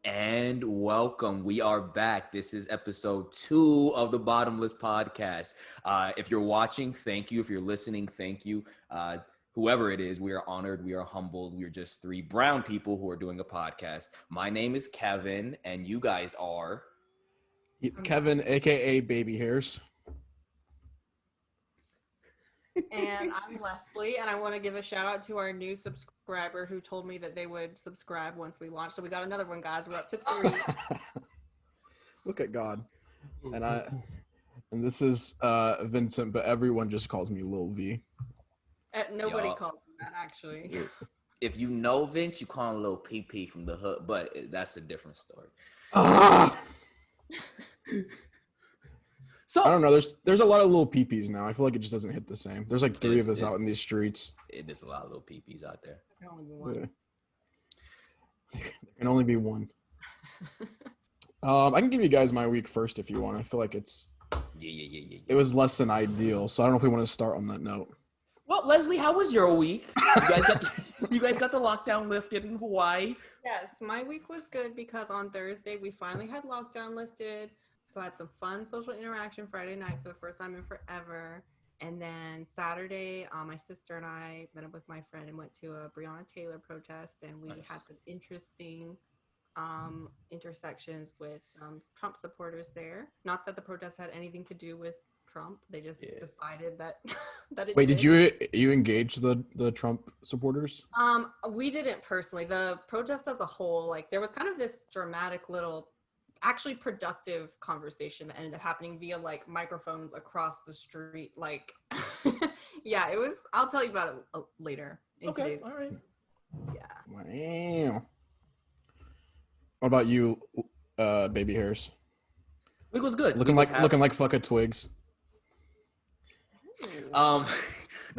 And welcome. We are back. This is episode 2 of the Bottomless podcast. If you're watching, thank you. If you're listening, thank you. Whoever it is, we are honored. We are humbled. We are just 3 brown people who are doing a podcast. My name is Kevin, and you guys are... Kevin, a.k.a. Baby Hairs. And I'm Leslie, and I want to give a shout out to our new subscriber who told me that they would subscribe once we launched. So we got another one, guys. We're up to 3. Look at God. And this is Vincent, but everyone just calls me Lil V. Nobody calls me that, actually. If you know Vince, you call him Lil PP from the hood, but that's a different story. So I don't know. There's a lot of little peepees now. I feel like it just doesn't hit the same. There's like 3 of us out in these streets. It is a lot of little peepees out there. There can only be one. Yeah. There can only be one. I can give you guys my week first if you want. I feel like it was less than ideal, so I don't know if we want to start on that note. Well, Leslie, how was your week? You guys got the lockdown lifted in Hawaii? Yes, my week was good because on Thursday we finally had lockdown lifted. So I had some fun social interaction Friday night for the first time in forever. And then Saturday, my sister and I met up with my friend and went to a Breonna Taylor protest. And we had some interesting intersections with some Trump supporters there. Not that the protest had anything to do with Trump. They just decided that it Wait, did you engage the Trump supporters? We didn't personally. The protest as a whole, like there was kind of this dramatic little actually productive conversation that ended up happening via like microphones across the street. Like, yeah, it was. I'll tell you about it later. Okay, all right. Yeah. Wow. What about you, Baby Hairs? Week was good. Looking like fucking twigs. No,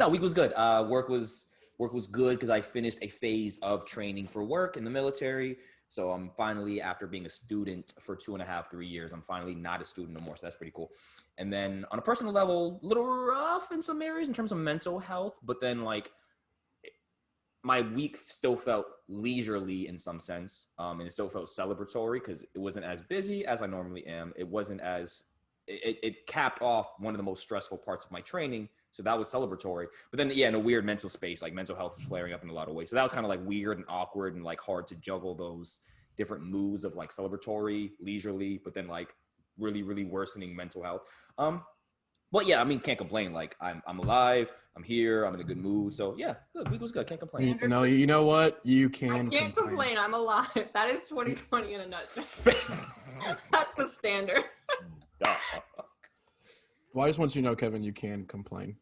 week was good. Work was good because I finished a phase of training for work in the military. So I'm finally, after being a student for 2.5, 3 years, I'm finally not a student no more. So that's pretty cool. And then on a personal level, a little rough in some areas in terms of mental health. But then like my week still felt leisurely in some sense. And it still felt celebratory because it wasn't as busy as I normally am. It wasn't as, it capped off one of the most stressful parts of my training. So that was celebratory. But then, yeah, in a weird mental space, like mental health was flaring up in a lot of ways. So that was kind of like weird and awkward and like hard to juggle those different moods of like celebratory, leisurely, but then like really, really worsening mental health. But yeah, I mean, can't complain. Like I'm alive. I'm here. I'm in a good mood. So yeah, good. Week was good. Can't complain. No, you know what? You can. I can't complain. I'm alive. That is 2020 in a nutshell. That's the standard. Well, I just want you to know, Kevin, you can complain.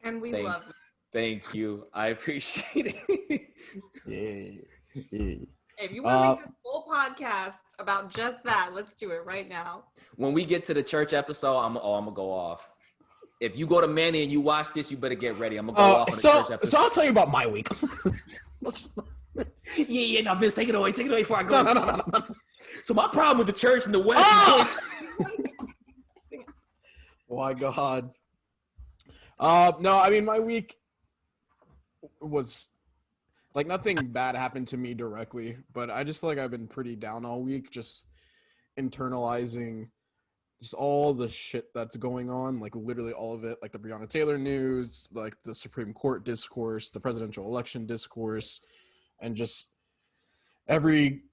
And we love it. Thank you. I appreciate it. Yeah. If you want to make a full podcast about just that, let's do it right now. When we get to the church episode, I'm gonna go off. If you go to Manny and you watch this, you better get ready. I'm gonna go off on the church episode. So I'll tell you about my week. No, Vince, take it away before I go. No. So my problem with the church in the West My God. No, I mean, my week was like nothing bad happened to me directly, but I just feel like I've been pretty down all week, just internalizing just all the shit that's going on, like literally all of it, like the Breonna Taylor news, like the Supreme Court discourse, the presidential election discourse, and just every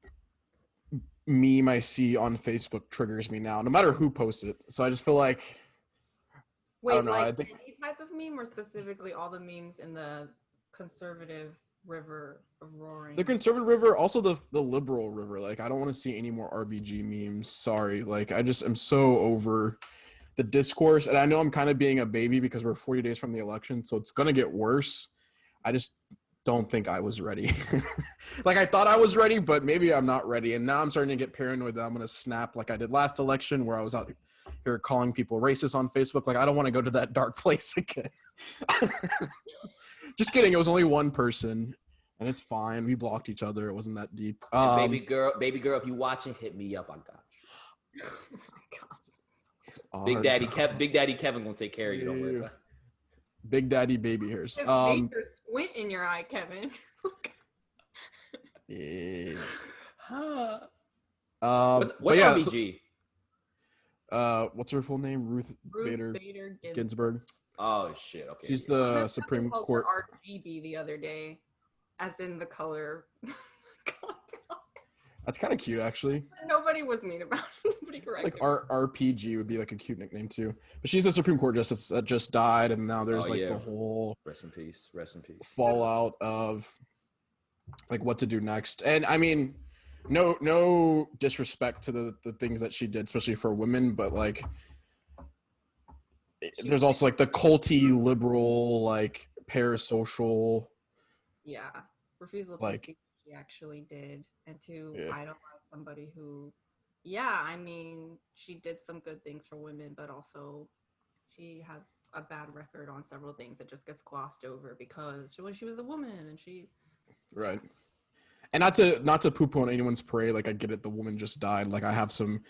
meme I see on Facebook triggers me now, no matter who posts it. So I just feel like, wait, I don't know, like I think any type of meme, or specifically all the memes in the conservative river of roaring? the conservative river, also the liberal river. Like, I don't want to see any more RBG memes. Sorry. Like, I just am so over the discourse. And I know I'm kind of being a baby because we're 40 days from the election, so it's going to get worse. I just don't think I was ready. Like I thought I was ready, but maybe I'm not ready. And now I'm starting to get paranoid that I'm going to snap like I did last election where I was out here calling people racist on Facebook. Like I don't want to go to that dark place again. Just kidding. It was only one person and it's fine. We blocked each other. It wasn't that deep. And baby girl, if you watching, hit me up. I got you. Oh my gosh. Oh, Big Daddy Kevin gonna take care of you. Don't worry about it. Big Daddy baby hairs. Just major squint in your eye, Kevin. Yeah. What's yeah, RBG? What's her full name? Ruth Bader Ginsburg. Oh shit! Okay. She's the Supreme Court. RGB the other day, as in the color. That's kind of cute, actually. Nobody was mean about it. Nobody corrected. Like RPG would be like a cute nickname too. But she's the Supreme Court justice that just died, and now there's the whole rest in peace fallout of like what to do next. And I mean, no disrespect to the things that she did, especially for women, but like there's also like the culty liberal, like parasocial. Yeah, refusal to see what she actually did, and to idolize somebody who, I mean, she did some good things for women, but also she has a bad record on several things that just gets glossed over because she was a woman and she. Right. And not to poop on anyone's parade, like I get it, the woman just died. Like I have some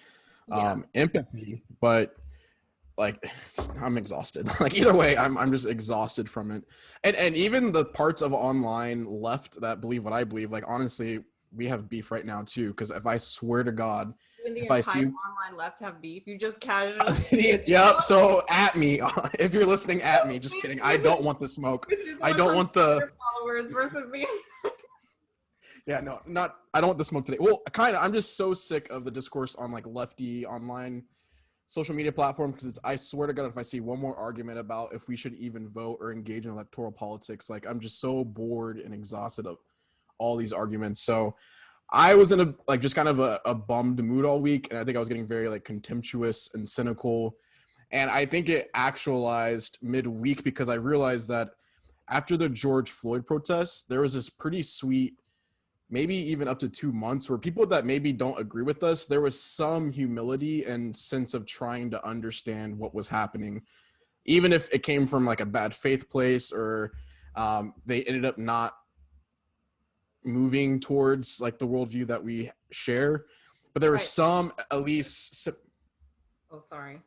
empathy, but like I'm exhausted. Like either way, I'm just exhausted from it. And even the parts of online left that believe what I believe, like honestly, we have beef right now too. Because if I swear to God, Even the if entire I see online left have beef, you just casually. Yep. So at me, if you're listening, at me. Just kidding. I don't want the smoke. I don't want the followers versus the. Yeah, no, I don't want the smoke today. Well, kind of. I'm just so sick of the discourse on like lefty online social media platform because I swear to God, if I see one more argument about if we should even vote or engage in electoral politics, like I'm just so bored and exhausted of all these arguments. So I was in a just kind of a bummed mood all week, and I think I was getting very like contemptuous and cynical. And I think it actualized midweek because I realized that after the George Floyd protests, there was this pretty sweet, maybe even up to 2 months, where people that maybe don't agree with us, there was some humility and sense of trying to understand what was happening, even if it came from like a bad faith place or they ended up not moving towards like the worldview that we share. But there was some, at least. Oh, sorry.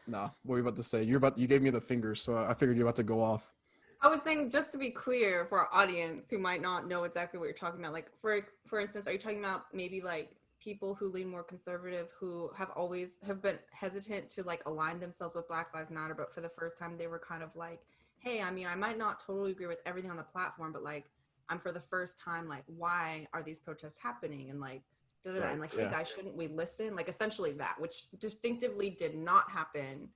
No, what were you about to say? You gave me the finger, so I figured you were about to go off. I would think, just to be clear for our audience who might not know exactly what you're talking about, like for instance, are you talking about maybe like people who lean more conservative who have been hesitant to like align themselves with Black Lives Matter, but for the first time they were kind of like, hey, I mean, I might not totally agree with everything on the platform, but like I'm for the first time like, why are these protests happening? And like and like, hey guys, shouldn't we listen? Like essentially that, which distinctively did not happen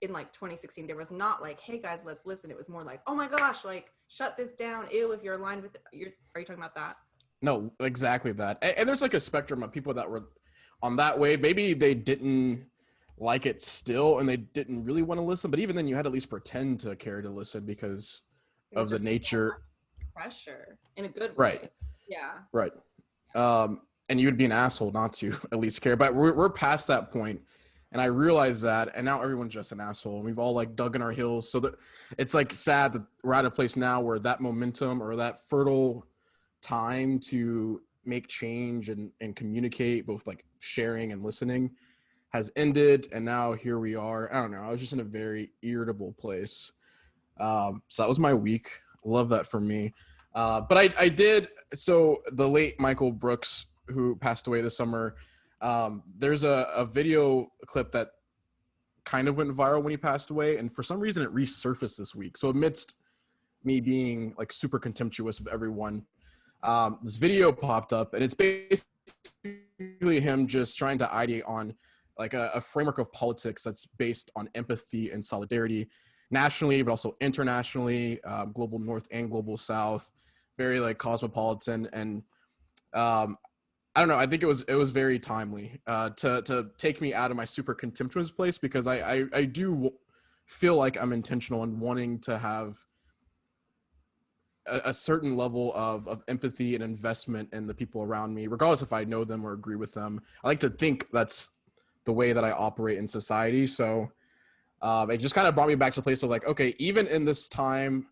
in like 2016. There was not like, hey guys, let's listen. It was more like, oh my gosh, like shut this down. Ew, if you're aligned with are you talking about that? No, exactly that. And there's like a spectrum of people that were on that way. Maybe they didn't like it still and they didn't really want to listen, but even then you had to at least pretend to care to listen because of the nature. Pressure in a good way. Right. Yeah. Right. And you would be an asshole not to at least care. But we're past that point. And I realize that, and now everyone's just an asshole. And we've all like dug in our heels. So that it's like sad that we're at a place now where that momentum or that fertile time to make change and communicate, both like sharing and listening, has ended. And now here we are. I don't know. I was just in a very irritable place. So that was my week. Love that for me. But I did. So the late Michael Brooks, who passed away this summer, there's a video clip that kind of went viral when he passed away. And for some reason it resurfaced this week. So amidst me being like super contemptuous of everyone, this video popped up and it's basically him just trying to ideate on like a framework of politics that's based on empathy and solidarity nationally, but also internationally, global North and global South, very like cosmopolitan. And I don't know. I think it was very timely to take me out of my super contemptuous place, because I do feel like I'm intentional in wanting to have a certain level of empathy and investment in the people around me, regardless if I know them or agree with them. I like to think that's the way that I operate in society. So it just kind of brought me back to the place of like, okay, even in this time,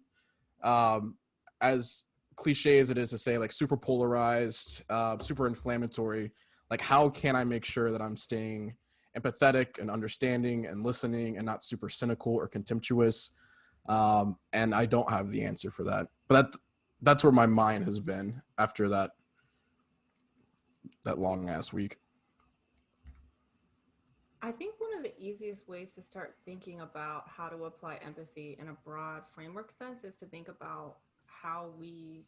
um, as cliche as it is to say, like super polarized, super inflammatory, like how can I make sure that I'm staying empathetic and understanding and listening and not super cynical or contemptuous? And I don't have the answer for that, but that's where my mind has been after that long ass week. I think one of the easiest ways to start thinking about how to apply empathy in a broad framework sense is to think about how we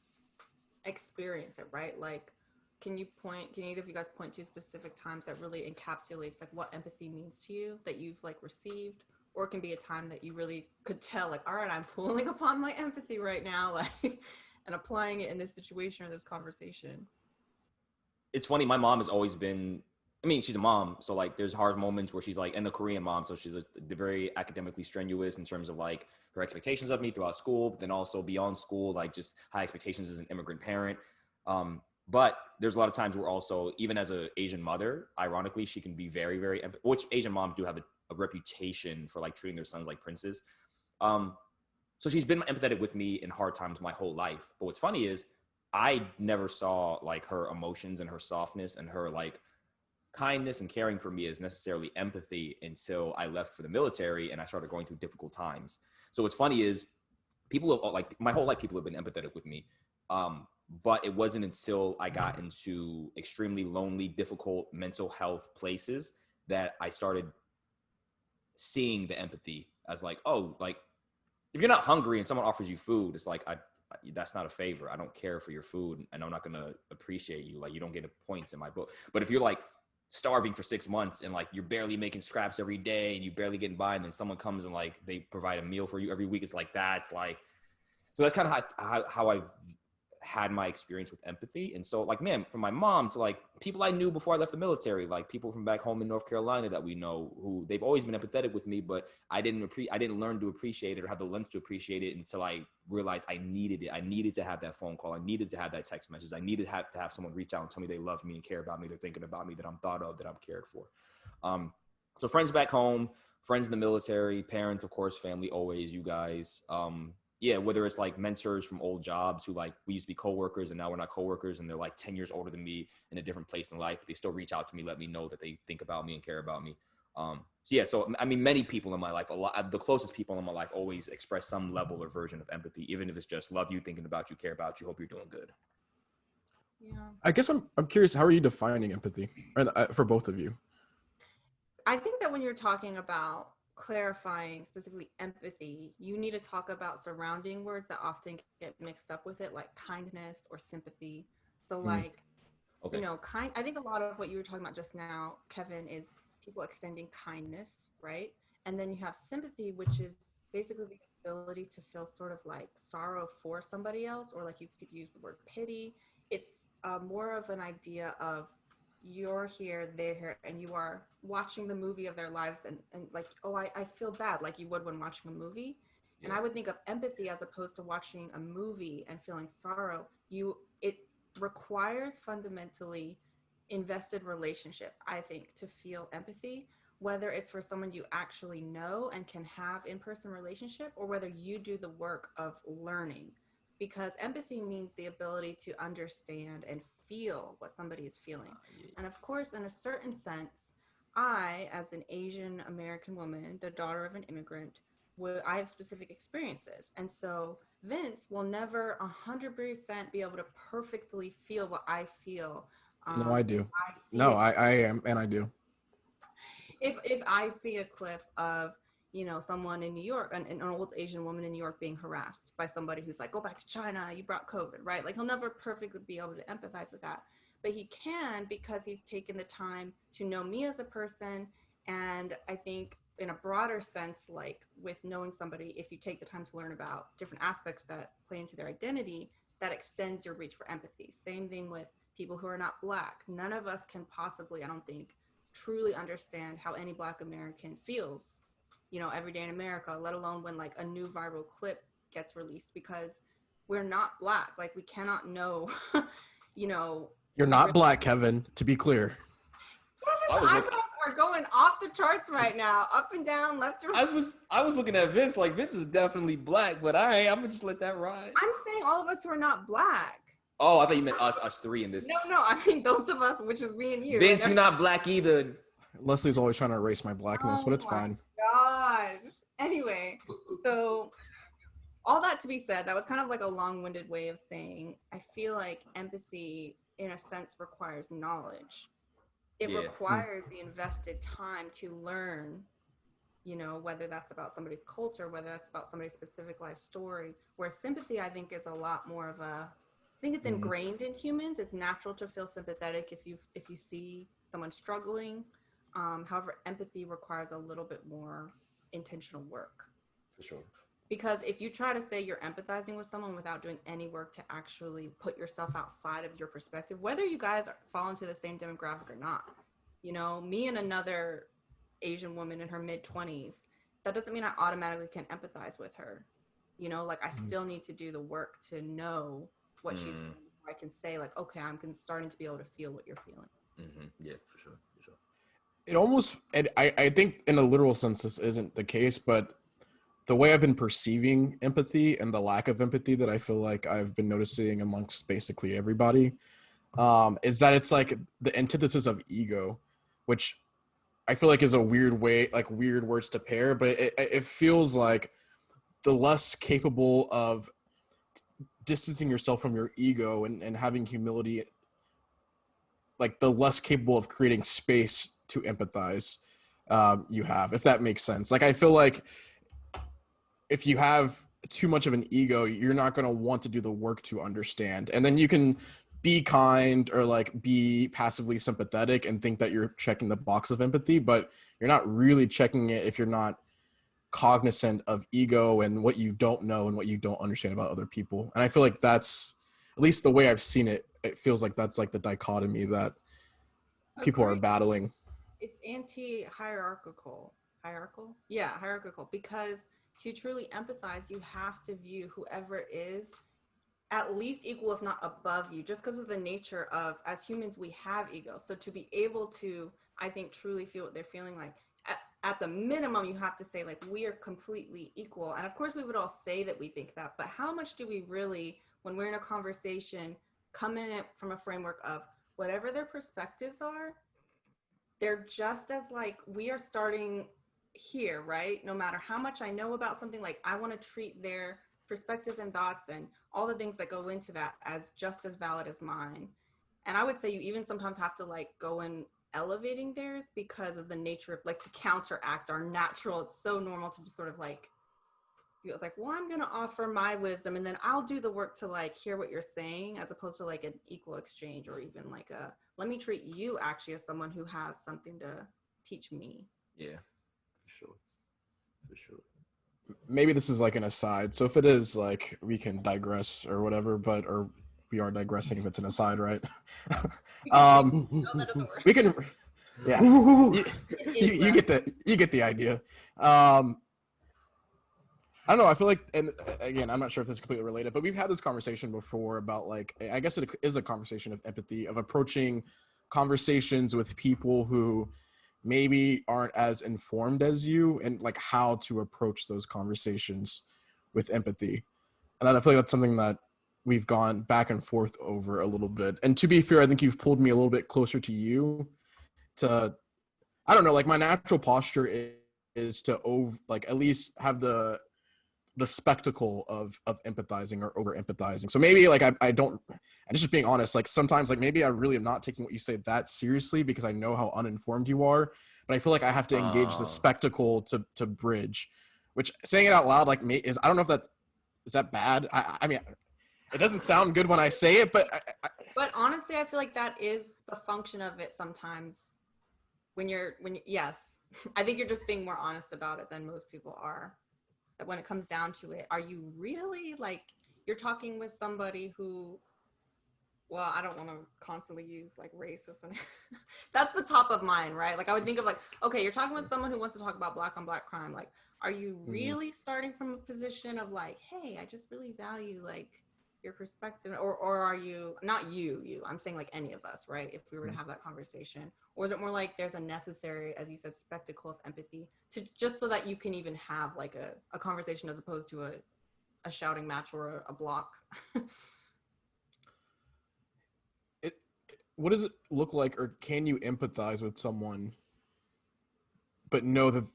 experience it, right? Like, can either of you guys point to specific times that really encapsulates like what empathy means to you that you've like received? Or it can be a time that you really could tell, like, all right, I'm pulling upon my empathy right now, like, and applying it in this situation or this conversation. It's funny. My mom has always been. I mean, she's a mom, so like, there's hard moments where she's like, and the Korean mom, so she's very academically strenuous in terms of like her expectations of me throughout school, but then also beyond school, like just high expectations as an immigrant parent. But there's a lot of times where also, even as an Asian mother, ironically, she can be very, very, which Asian moms do have a reputation for like treating their sons like princes. Um, so she's been empathetic with me in hard times my whole life. But what's funny is I never saw like her emotions and her softness and her like kindness and caring for me as necessarily empathy until I left for the military and I started going through difficult times. So what's funny is people have like my whole life people have been empathetic with me. But it wasn't until I got into extremely lonely, difficult mental health places that I started seeing the empathy as like, oh, like if you're not hungry and someone offers you food, it's like that's not a favor. I don't care for your food, and I'm not gonna appreciate you. Like you don't get points in my book. But if you're like starving for 6 months and like you're barely making scraps every day and you barely getting by, and then someone comes and like they provide a meal for you every week, it's like that's like so that's kind of how I've had my experience with empathy. And so like, man, from my mom to like people I knew before I left the military, like people from back home in North Carolina that we know who they've always been empathetic with me, but I didn't learn to appreciate it or have the lens to appreciate it until I realized I needed it. I needed to have that phone call. I needed to have that text message. I needed to have someone reach out and tell me they love me and care about me. They're thinking about me, that I'm thought of, that I'm cared for. So friends back home, friends in the military, parents, of course, family, always you guys. Yeah, whether it's like mentors from old jobs who like we used to be coworkers and now we're not coworkers and they're like 10 years older than me in a different place in life, but they still reach out to me, let me know that they think about me and care about me. So yeah, so I mean, many people in my life, a lot, the closest people in my life always express some level or version of empathy, even if it's just love you, thinking about you, care about you, hope you're doing good. Yeah. I guess I'm curious, how are you defining empathy for both of you? I think that when you're talking about clarifying specifically empathy, you need to talk about surrounding words that often get mixed up with it, like kindness or sympathy. So, Mm. like, Okay. I think a lot of what you were talking about just now, Kevin, is people extending kindness, right? And then you have sympathy, which is basically the ability to feel sort of like sorrow for somebody else, or like you could use the word pity. It's more of an idea of you're here, they're here, and you are watching the movie of their lives, and like, oh, I feel bad, like you would when watching a movie. Yeah. And I would think of empathy as opposed to watching a movie and feeling sorrow. It requires fundamentally invested relationship, I think, to feel empathy, whether it's for someone you actually know and can have in-person relationship, or whether you do the work of learning, because empathy means the ability to understand and feel what somebody is feeling. Yeah. And of course, in a certain sense, I, as an Asian American woman, the daughter of an immigrant, I have specific experiences. And so Vince will never 100% be able to perfectly feel what I feel. No, I If do. I see No, a I am, and I do. if I see a clip of someone in New York, an old Asian woman in New York being harassed by somebody who's like, go back to China, you brought COVID, right? Like he'll never perfectly be able to empathize with that, but he can because he's taken the time to know me as a person. And I think in a broader sense, like with knowing somebody, if you take the time to learn about different aspects that play into their identity, that extends your reach for empathy. Same thing with people who are not Black. None of us can possibly, I don't think, truly understand how any Black American feels, every day in America, let alone when like a new viral clip gets released, because we're not black. Like, we cannot know, you know. You're not black, Kevin, to be clear. Kevin's eyebrows are going off the charts right now, up and down, left and right. I was looking at Vince like Vince is definitely black, but I'm gonna just let that ride. I'm saying all of us who are not black. Oh, I thought you meant us three in this. No, I mean those of us, which is me and you. Vince, you're not black either. Leslie's always trying to erase my blackness, but it's fine. Gosh. Anyway, so all that to be said, that was kind of like a long-winded way of saying I feel like empathy, in a sense, requires knowledge. It requires the invested time to learn, you know, whether that's about somebody's culture, whether that's about somebody's specific life story. Where sympathy, I think, is a lot more of a, I think it's ingrained in humans. It's natural to feel sympathetic if you see someone struggling. However, empathy requires a little bit more intentional work. For sure. Because if you try to say you're empathizing with someone without doing any work to actually put yourself outside of your perspective, whether you guys fall into the same demographic or not, you know, me and another Asian woman in her mid-20s, that doesn't mean I automatically can empathize with her. You know, like I still need to do the work to know what she's feeling. I can say like, okay, I'm starting to be able to feel what you're feeling. Yeah, for sure. It almost, I think in a literal sense, this isn't the case, but the way I've been perceiving empathy and the lack of empathy that I feel like I've been noticing amongst basically everybody, is that it's like the antithesis of ego, which I feel like is a weird way, like weird words to pair, but it feels like the less capable of distancing yourself from your ego and having humility, like the less capable of creating space to empathize you have, if that makes sense. Like I feel like if you have too much of an ego, you're not going to want to do the work to understand. And then you can be kind or like be passively sympathetic and think that you're checking the box of empathy, but you're not really checking it if you're not cognizant of ego and what you don't know and what you don't understand about other people. And I feel like that's, at least the way I've seen it, it feels like that's like the dichotomy that people are battling. It's anti-hierarchical. Hierarchical. Because to truly empathize, you have to view whoever is at least equal, if not above you, just because of the nature of, as humans, we have ego. So to be able to, I think, truly feel what they're feeling, like at the minimum, you have to say like, we are completely equal. And of course we would all say that we think that, but how much do we really, when we're in a conversation, come in it from a framework of whatever their perspectives are, they're just as like, we are starting here, right? No matter how much I know about something, like I want to treat their perspectives and thoughts and all the things that go into that as just as valid as mine. And I would say you even sometimes have to like go in elevating theirs because of the nature of like to counteract our natural, it's so normal to just sort of like, it's like, well, I'm going to offer my wisdom and then I'll do the work to like hear what you're saying, as opposed to like an equal exchange, or even like a, let me treat you actually as someone who has something to teach me. Yeah, for sure. Maybe this is like an aside. So if it is, like, we can digress or whatever, but, or we are digressing if it's an aside, right? No, that doesn't work. We can, yeah, you get the idea. I don't know. I feel like, and again, I'm not sure if this is completely related, but we've had this conversation before about like, I guess it is a conversation of empathy, of approaching conversations with people who maybe aren't as informed as you, and like how to approach those conversations with empathy. And I feel like that's something that we've gone back and forth over a little bit. And to be fair, I think you've pulled me a little bit closer to you to, I don't know, like my natural posture is to like at least have the spectacle of empathizing or over empathizing. So maybe like I don't, and just being honest, like sometimes like maybe I really am not taking what you say that seriously because I know how uninformed you are, but I feel like I have to engage the spectacle to bridge, which saying it out loud like me is, I don't know if is that bad. I mean, it doesn't sound good when I say it, but but honestly, I feel like that is the function of it sometimes when yes, I think you're just being more honest about it than most people are. That when it comes down to it, are you really like, you're talking with somebody who, well, I don't want to constantly use like racist and that's the top of mind, right? Like I would think of like, okay, you're talking with someone who wants to talk about black on black crime. Like, are you really starting from a position of like, hey, I just really value like your perspective, or are you not you? I'm saying like any of us, right? If we were to have that conversation, or is it more like there's a necessary, as you said, spectacle of empathy to just so that you can even have like a conversation as opposed to a shouting match or a block? What does it look like, or can you empathize with someone but know that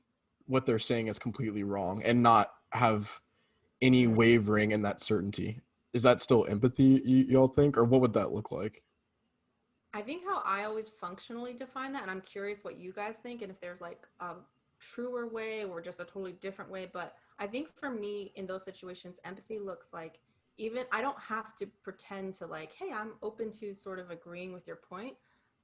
what they're saying is completely wrong and not have any wavering in that certainty? Is that still empathy, y'all think, or what would that look like? I think how I always functionally define that, and I'm curious what you guys think, and if there's like a truer way or just a totally different way. But I think for me in those situations, empathy looks like, even I don't have to pretend to like, hey, I'm open to sort of agreeing with your point,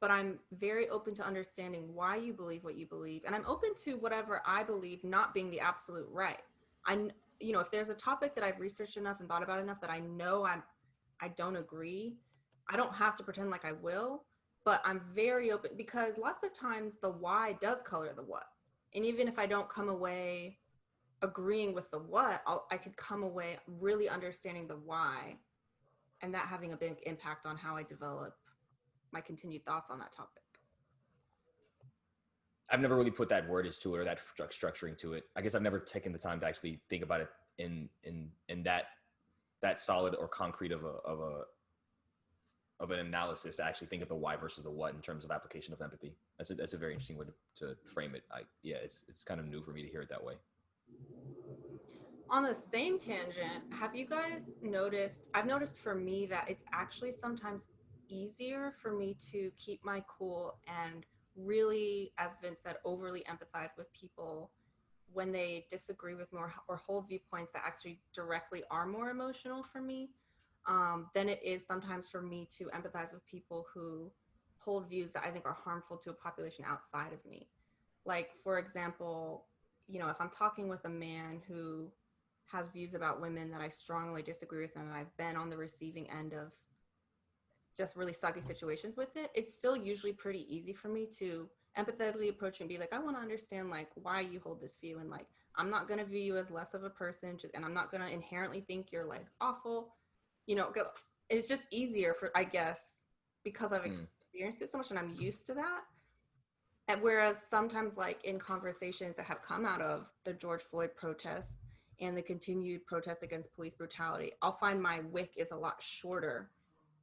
but I'm very open to understanding why you believe what you believe. And I'm open to whatever I believe not being the absolute right. I, if there's a topic that I've researched enough and thought about enough that I know I don't agree, I don't have to pretend like I will, but I'm very open because lots of times the why does color the what. And even if I don't come away agreeing with the what, I could come away really understanding the why, and that having a big impact on how I develop my continued thoughts on that topic. I've never really put that wordage to it or that structuring to it. I guess I've never taken the time to actually think about it in that solid or concrete of an analysis to actually think of the why versus the what in terms of application of empathy. That's a very interesting way to frame it. It's kind of new for me to hear it that way. On the same tangent, have you guys noticed, I've noticed for me that it's actually sometimes easier for me to keep my cool and really, as Vince said, overly empathize with people when they disagree with more or hold viewpoints that actually directly are more emotional for me, than it is sometimes for me to empathize with people who hold views that I think are harmful to a population outside of me. Like, for example, if I'm talking with a man who has views about women that I strongly disagree with, and I've been on the receiving end of just really sucky situations with it, it's still usually pretty easy for me to empathetically approach and be like, I want to understand like why you hold this view, and like I'm not going to view you as less of a person, and I'm not going to inherently think you're like awful. It's just easier for, I guess, because I've experienced it so much and I'm used to that. And whereas sometimes like in conversations that have come out of the George Floyd protests and the continued protest against police brutality, I'll find my wick is a lot shorter,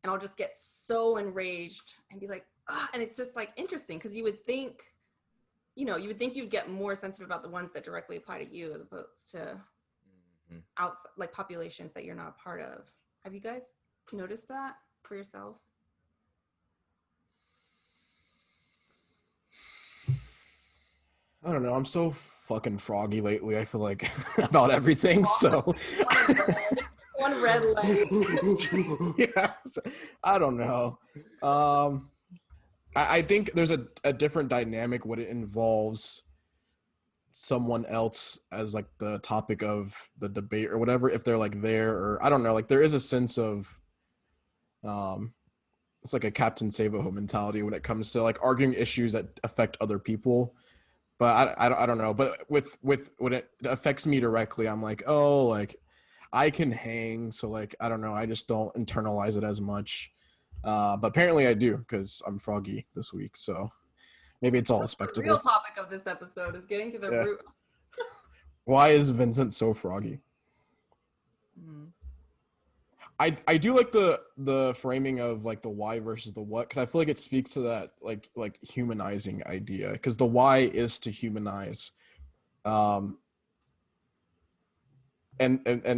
and I'll just get so enraged and be like, and it's just like interesting because you would think you'd get more sensitive about the ones that directly apply to you as opposed to outside, like populations that you're not a part of. Have you guys noticed that for yourselves? I don't know. I'm so fucking froggy lately, I feel like, about everything. So One red leg. yeah, so, I don't know. I think there's a different dynamic when it involves someone else as like the topic of the debate or whatever, if they're like there, or I don't know, like there is a sense of it's like a Captain Save-A-Ho mentality when it comes to like arguing issues that affect other people. But I don't know. But with when it affects me directly, I'm like, oh, like I can hang. So like, I don't know. I just don't internalize it as much. But apparently I do because I'm froggy this week. So maybe it's all a spectacle. The real topic of this episode is getting to the root. Why is Vincent so froggy? I do like the framing of like the why versus the what, because I feel like it speaks to that like humanizing idea, because the why is to humanize, and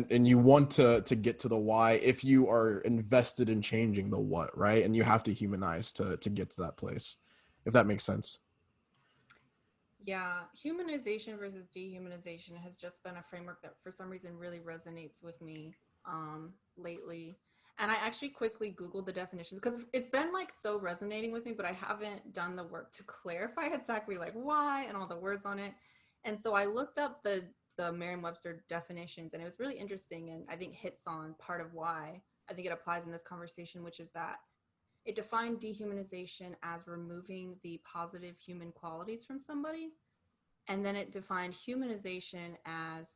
you want to get to the why if you are invested in changing the what, right? And you have to humanize to get to that place, if that makes sense. Yeah, humanization versus dehumanization has just been a framework that for some reason really resonates with me lately. And I actually quickly Googled the definitions because it's been like so resonating with me, but I haven't done the work to clarify exactly like why and all the words on it. And so I looked up the Merriam-Webster definitions, and it was really interesting, and I think hits on part of why I think it applies in this conversation, which is that it defined dehumanization as removing the positive human qualities from somebody. And then it defined humanization as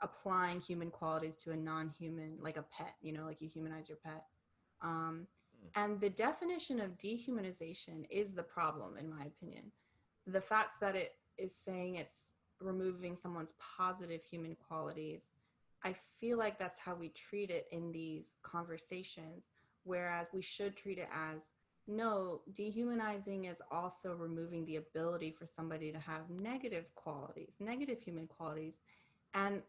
applying human qualities to a non-human, like a pet, you know, like you humanize your pet. And the definition of dehumanization is the problem, in my opinion. The fact that it is saying it's removing someone's positive human qualities, I feel like that's how we treat it in these conversations, whereas we should treat it as, no, dehumanizing is also removing the ability for somebody to have negative qualities, negative human qualities. And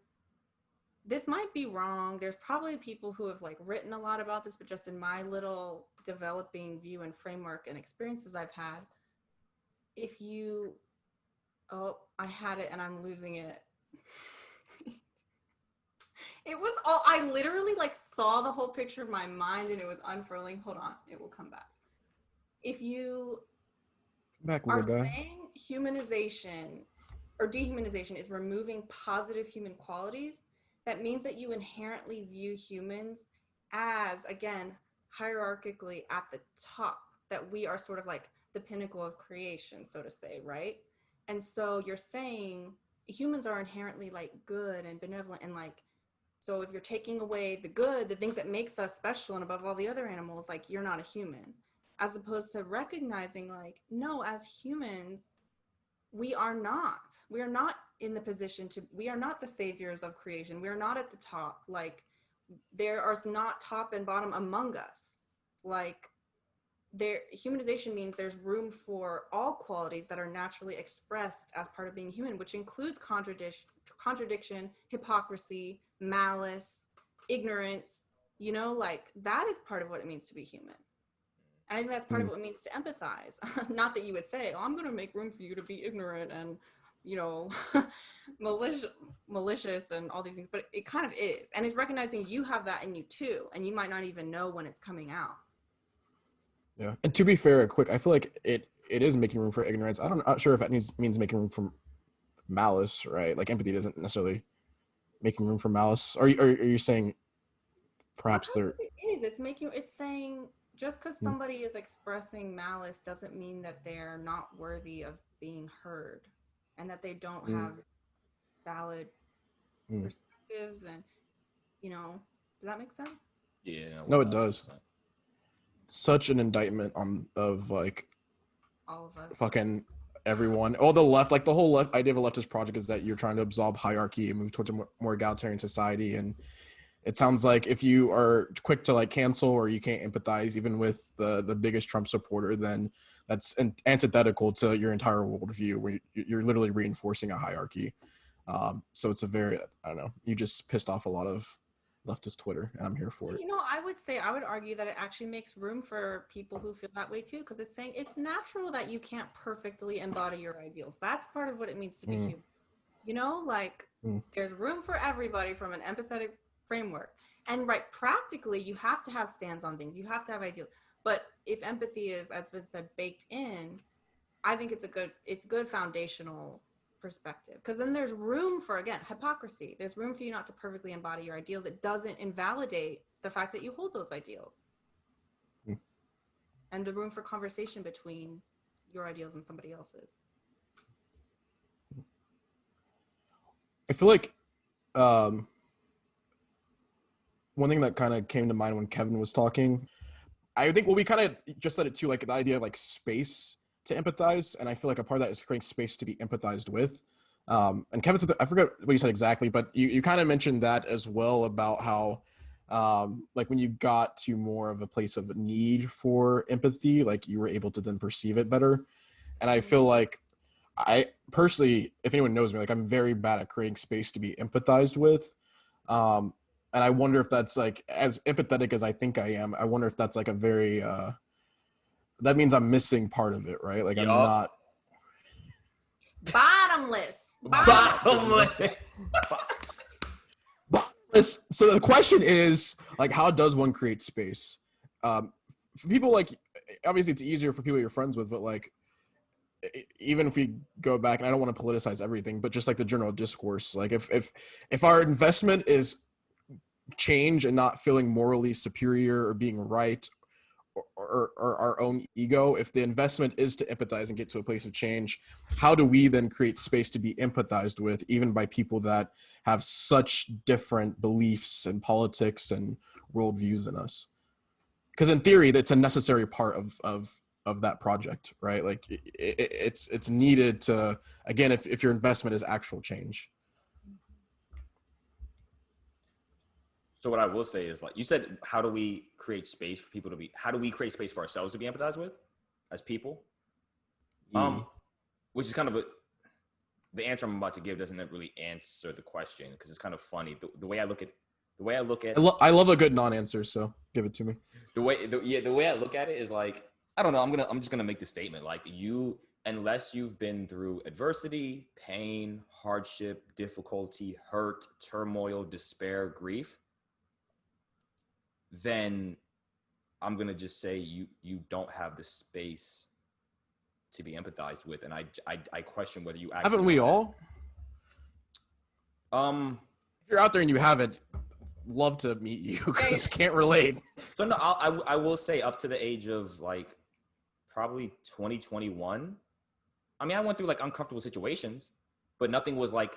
this might be wrong. There's probably people who have like written a lot about this, but just in my little developing view and framework and experiences I've had, if you, oh, I had it and I'm losing it. It was all, I literally like saw the whole picture in my mind and it was unfurling. Hold on, it will come back. If you are saying humanization or dehumanization is removing positive human qualities, that means that you inherently view humans as, again, hierarchically at the top, that we are sort of like the pinnacle of creation, so to say, right? And so you're saying humans are inherently like good and benevolent, and like, so if you're taking away the good, the things that makes us special and above all the other animals, like you're not a human, as opposed to recognizing like, no, as humans, we are not in the position to, we are not the saviors of creation. We are not at the top. Like there are not top and bottom among us. Like there, humanization means there's room for all qualities that are naturally expressed as part of being human, which includes contradiction, hypocrisy, malice, ignorance, you know, like that is part of what it means to be human. I think that's part of what it means to empathize. Not that you would say, oh, I'm going to make room for you to be ignorant and, you know, malicious and all these things, but it kind of is. And it's recognizing you have that in you too, and you might not even know when it's coming out. Yeah. And to be fair, I feel like it is making room for ignorance. I'm not sure if that means making room for malice, right? Like empathy doesn't necessarily making room for malice. Are you saying perhaps there? It's saying just because somebody is expressing malice doesn't mean that they're not worthy of being heard and that they don't have valid perspectives. And, you know, does that make sense? Yeah. No, it does. Such an indictment of like all of us, fucking everyone. Oh, the left, like the whole left idea of a leftist project is that you're trying to absolve hierarchy and move towards a more egalitarian society. And it sounds like if you are quick to like cancel or you can't empathize even with the biggest Trump supporter, then that's antithetical to your entire worldview, where you're literally reinforcing a hierarchy. So it's a very, I don't know, you just pissed off a lot of leftist Twitter, and I'm here for it. You know, I would argue that it actually makes room for people who feel that way too, because it's saying it's natural that you can't perfectly embody your ideals. That's part of what it means to be human. You know, like there's room for everybody from an empathetic framework. And right, practically, you have to have stands on things. You have to have ideals. But if empathy is, as Vince said, baked in, I think it's good foundational perspective, because then there's room for, again, hypocrisy. There's room for you not to perfectly embody your ideals. It doesn't invalidate the fact that you hold those ideals. And the room for conversation between your ideals and somebody else's. I feel like one thing that kind of came to mind when Kevin was talking, I think, well, we kind of just said it too, like the idea of like space to empathize. And I feel like a part of that is creating space to be empathized with. And Kevin said, I forget what you said exactly, but you kind of mentioned that as well, about how like when you got to more of a place of need for empathy, like you were able to then perceive it better. And I feel like I personally, if anyone knows me, like I'm very bad at creating space to be empathized with. And I wonder if that's like, as empathetic as I think I am, I wonder if that's like a very, that means I'm missing part of it, right? Like I'm not. Bottomless. So the question is, like, how does one create space? For people, like, obviously it's easier for people you're friends with, but like, even if we go back, and I don't want to politicize everything, but just like the general discourse, like if our investment is change and not feeling morally superior or being right, or our own ego, if the investment is to empathize and get to a place of change, how do we then create space to be empathized with, even by people that have such different beliefs and politics and worldviews than us? Because in theory, that's a necessary part of that project, right? Like it's needed to, again, if your investment is actual change. So what I will say is, like you said, how do we create space for people to be? How do we create space for ourselves to be empathized with, as people? Which is kind of the answer I'm about to give doesn't really answer the question, because it's kind of funny the way I look at I love a good non-answer, so give it to me. The way I look at it is like, I don't know. I'm just gonna make the statement, like, unless you've been through adversity, pain, hardship, difficulty, hurt, turmoil, despair, grief, then I'm gonna just say you don't have the space to be empathized with, and I question whether you actually haven't we all. If you're out there and you haven't, love to meet you, because can't relate. So no, I will say up to the age of like probably 2021. I mean, I went through like uncomfortable situations, but nothing was like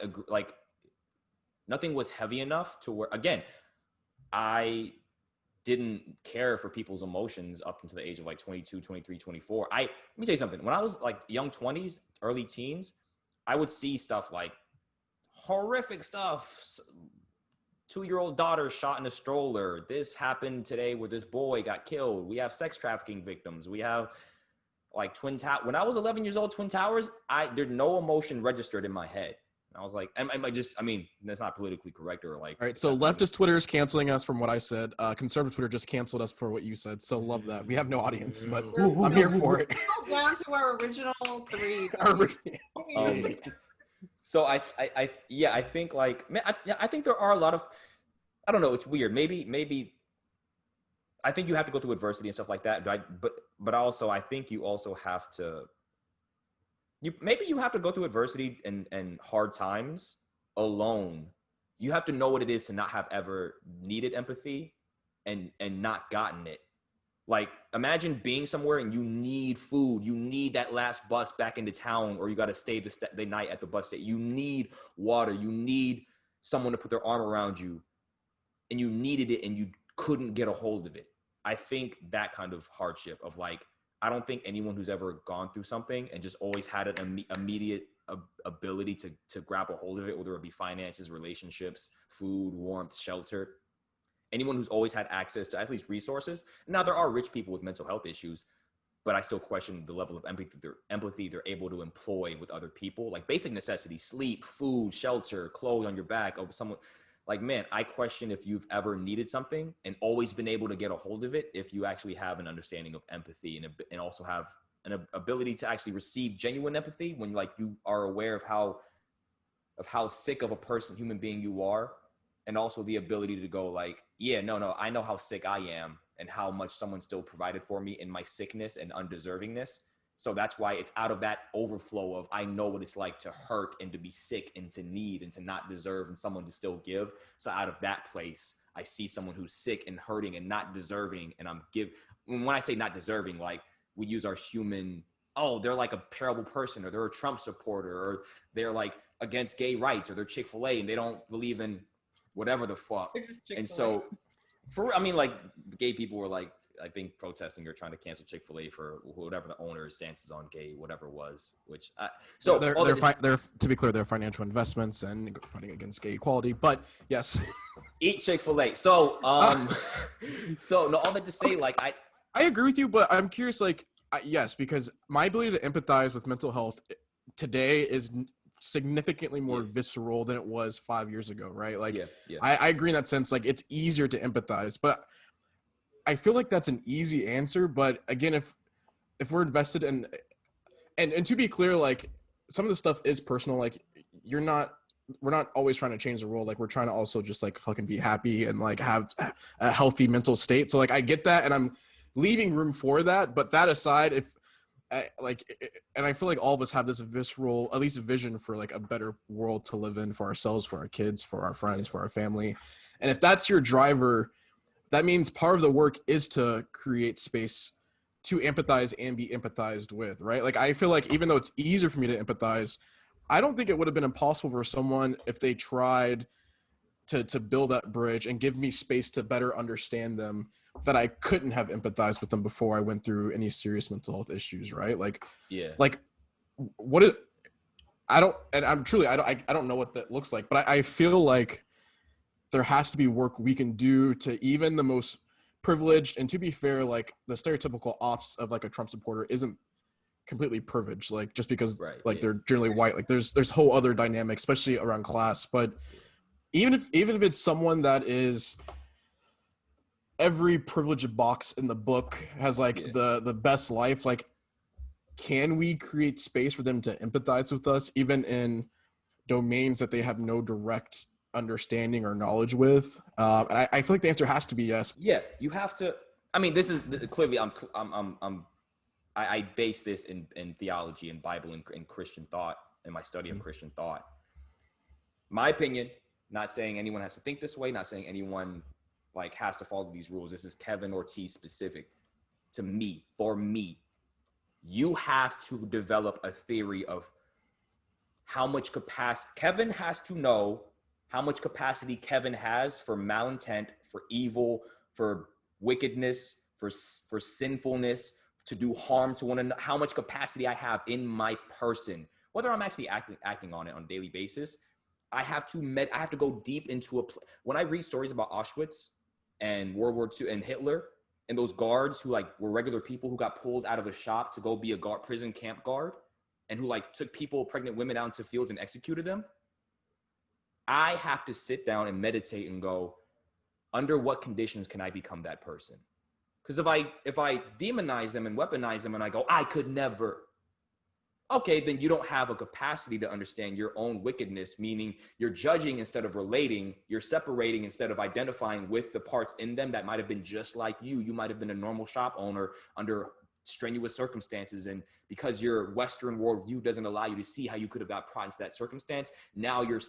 nothing was heavy enough to where, again, I didn't care for people's emotions up until the age of like 22, 23, 24. Let me tell you something. When I was like young 20s, early teens, I would see stuff like horrific stuff. 2-year-old daughter shot in a stroller. This happened today where this boy got killed. We have sex trafficking victims. We have like Twin Towers. When I was 11 years old, Twin Towers, there's no emotion registered in my head. And I was like, I mean, that's not politically correct or like. All right, so leftist Twitter is canceling us from what I said. Conservative Twitter just canceled us for what you said. So love that. We have no audience, but I'm here for it. Down to our original 3. So I think like, man, I think there are a lot of, I don't know, it's weird. Maybe I think you have to go through adversity and stuff like that. But also I think you also have to. Maybe you have to go through adversity and hard times alone. You have to know what it is to not have ever needed empathy and not gotten it. Like, imagine being somewhere and you need food. You need that last bus back into town, or you got to stay the night at the bus station. You need water. You need someone to put their arm around you, and you needed it and you couldn't get a hold of it. I think that kind of hardship of like, I don't think anyone who's ever gone through something and just always had an immediate ability to grab a hold of it, whether it be finances, relationships, food, warmth, shelter. Anyone who's always had access to at least resources. Now, there are rich people with mental health issues, but I still question the level of empathy they're able to employ with other people. Like basic necessities, sleep, food, shelter, clothes on your back. Someone, like, man, I question if you've ever needed something and always been able to get a hold of it, if you actually have an understanding of empathy and also have an ability to actually receive genuine empathy when like you are aware of how sick of a person, human being you are. And also the ability to go like, yeah, no, I know how sick I am and how much someone still provided for me in my sickness and undeservingness. So that's why it's out of that overflow of, I know what it's like to hurt and to be sick and to need and to not deserve and someone to still give. So out of that place, I see someone who's sick and hurting and not deserving. And when I say not deserving, like we use our human, oh, they're like a terrible person, or they're a Trump supporter, or they're like against gay rights, or they're Chick-fil-A and they don't believe in whatever the fuck. And so like gay people were like, I think protesting or trying to cancel Chick-fil-A for whatever the owner's stances on gay, whatever it was, which they're to be clear, they're financial investments and fighting against gay equality, but yes. Eat Chick-fil-A. So, so no, all that to say, okay. Like I agree with you, but I'm curious, like, yes, because my ability to empathize with mental health today is significantly more visceral than it was 5 years ago, right? Like, I agree in that sense. Like, it's easier to empathize, but I feel like that's an easy answer. But again, if we're invested in, and to be clear, like some of the stuff is personal. Like we're not always trying to change the world. Like we're trying to also just like fucking be happy and like have a healthy mental state. So like I get that, and I'm leaving room for that. But that aside, and I feel like all of us have this visceral, at least a vision for like a better world to live in for ourselves, for our kids, for our friends, for our family. And if that's your driver, that means part of the work is to create space to empathize and be empathized with, right? Like, I feel like even though it's easier for me to empathize, I don't think it would have been impossible for someone if they tried to build that bridge and give me space to better understand them, that I couldn't have empathized with them before I went through any serious mental health issues, right? Yeah. Like what is, I don't, and I'm truly, I don't know what that looks like, but I feel like there has to be work we can do to even the most privileged. And to be fair, like the stereotypical ops of like a Trump supporter isn't completely privileged, like just because they're generally white. Like there's whole other dynamics, especially around class. But even if it's someone that is every privileged box in the book, has like the best life, like, can we create space for them to empathize with us even in domains that they have no direct understanding or knowledge with? And I feel like the answer has to be yes. Yeah, you have to. I mean, this is clearly I base this in theology and Bible and Christian thought, in my study of Christian thought. My opinion, not saying anyone has to think this way, not saying anyone like has to follow these rules. This is Kevin Ortiz specific to me. For me, you have to develop a theory of how much capacity Kevin has to know, how much capacity Kevin has for malintent, for evil, for wickedness, for sinfulness, to do harm to one another, how much capacity I have in my person, whether I'm actually acting on it on a daily basis. I have to go deep into when I read stories about Auschwitz and World War II and Hitler and those guards who like were regular people who got pulled out of a shop to go be a prison camp guard, and who like took pregnant women out into fields and executed them. I have to sit down and meditate and go, under what conditions can I become that person? Because if I demonize them and weaponize them and I go, I could never, okay, then you don't have a capacity to understand your own wickedness, meaning you're judging instead of relating, you're separating instead of identifying with the parts in them that might have been just like you. You might have been a normal shop owner under strenuous circumstances, and because your Western worldview doesn't allow you to see how you could have got brought into that circumstance, now you're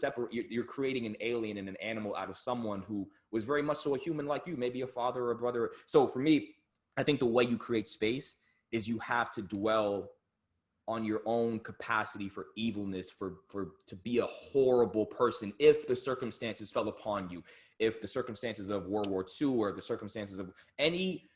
creating an alien and an animal out of someone who was very much so a human like you, maybe a father or a brother. So for me, I think the way you create space is you have to dwell on your own capacity for evilness, for to be a horrible person if the circumstances fell upon you, if the circumstances of World War II or the circumstances of any,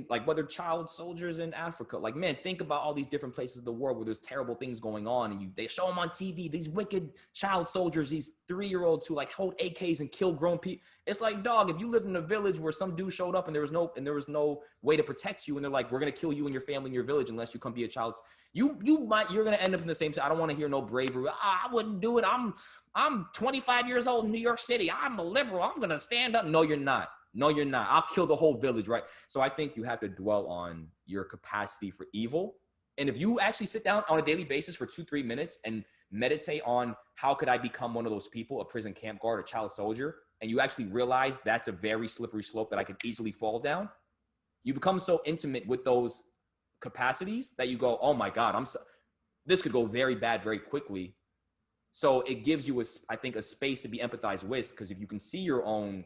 like whether child soldiers in Africa, like, man, think about all these different places of the world where there's terrible things going on, and they show them on TV, these wicked child soldiers, these 3-year-olds who like hold AKs and kill grown people. It's like, dog, if you lived in a village where some dude showed up and there was no way to protect you, and they're like, we're gonna kill you and your family and your village unless you come be a child, you're gonna end up in the same. I don't want to hear no bravery. I wouldn't do it. I'm 25 years old in New York City. I'm a liberal. I'm gonna stand up. No, you're not. No, you're not. I'll kill the whole village, right? So I think you have to dwell on your capacity for evil. And if you actually sit down on a daily basis for 2-3 minutes and meditate on how could I become one of those people, a prison camp guard, a child soldier, and you actually realize that's a very slippery slope that I could easily fall down, you become so intimate with those capacities that you go, oh my God, this could go very bad very quickly. So it gives you, I think, a space to be empathized with, because if you can see your own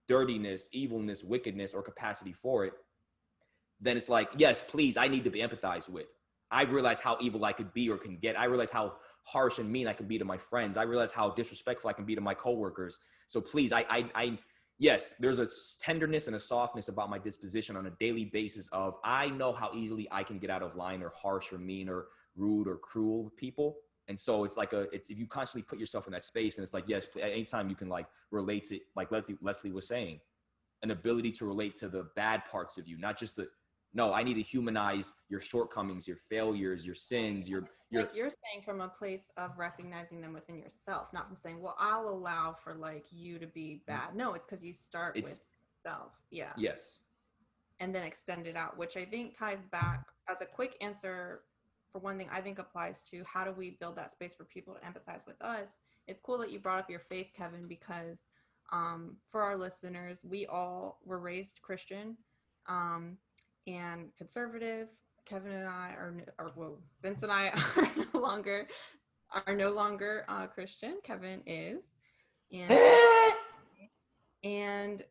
dirtiness, evilness, wickedness, or capacity for it, then it's like, yes, please, I need to be empathized with. I realize how evil I could be or can get. I realize how harsh and mean I can be to my friends. I realize how disrespectful I can be to my coworkers. So please, yes, there's a tenderness and a softness about my disposition on a daily basis of, I know how easily I can get out of line or harsh or mean or rude or cruel with people. And so it's like if you constantly put yourself in that space, and it's like, yes, anytime you can like relate to, like Leslie was saying, an ability to relate to the bad parts of you, not just I need to humanize your shortcomings, your failures, your sins, like you're saying from a place of recognizing them within yourself, not from saying, well, I'll allow for like you to be bad. No, it's because you start with self. Yeah. Yes. And then extend it out, which I think ties back as a quick answer. For one thing, I think applies to how do we build that space for people to empathize with us. It's cool that you brought up your faith, Kevin, because for our listeners, we all were raised Christian and conservative. Kevin and I Vince and I are no longer Christian. Kevin is, and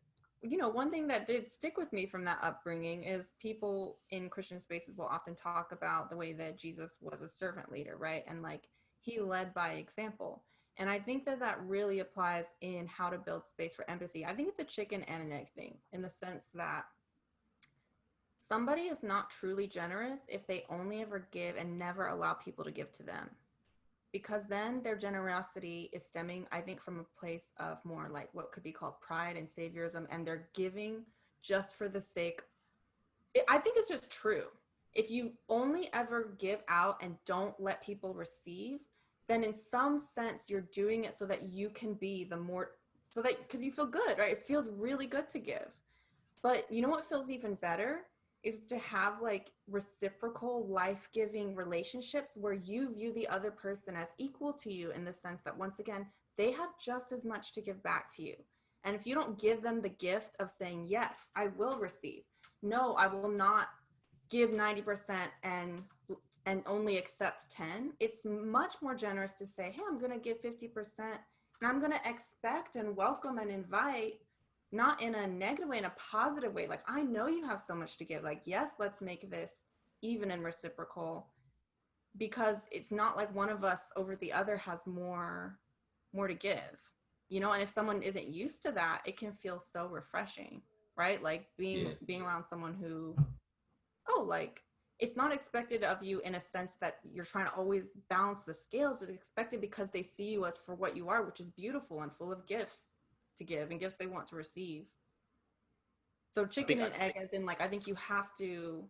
one thing that did stick with me from that upbringing is people in Christian spaces will often talk about the way that Jesus was a servant leader, right? And like he led by example. And I think that that really applies in how to build space for empathy. I think it's a chicken and an egg thing in the sense that somebody is not truly generous if they only ever give and never allow people to give to them. Because then their generosity is stemming, I think, from a place of more like what could be called pride and saviorism, and they're giving just for the sake. I think it's just true. If you only ever give out and don't let people receive, then in some sense you're doing it so that you can be the more, so that because you feel good, right? It feels really good to give. But you know what feels even better is to have like reciprocal life-giving relationships where you view the other person as equal to you in the sense that once again, they have just as much to give back to you. And if you don't give them the gift of saying, yes, I will receive. No, I will not give 90% and only accept 10. It's much more generous to say, hey, I'm going to give 50% and I'm going to expect and welcome and invite, not in a negative way, in a positive way. Like, I know you have so much to give. Like, yes, let's make this even and reciprocal, because it's not like one of us over the other has more to give, and if someone isn't used to that, it can feel so refreshing, right? Like being around someone who, like, it's not expected of you in a sense that you're trying to always balance the scales. It's expected because they see you as for what you are, which is beautiful and full of gifts to give and gifts they want to receive. So chicken and egg, as in like, I think you have to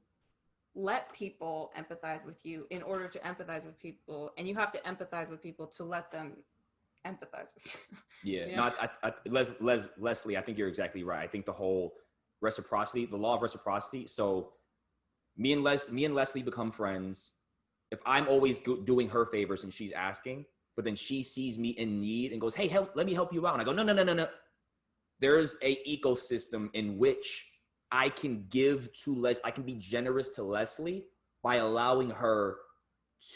let people empathize with you in order to empathize with people, and you have to empathize with people to let them empathize with you. Leslie, I think you're exactly right. I think the whole reciprocity, the law of reciprocity. So me and Leslie become friends. If I'm always doing her favors and she's asking, but then she sees me in need and goes, hey, let me help you out. And I go, no. There's a ecosystem in which I can give to I can be generous to Leslie by allowing her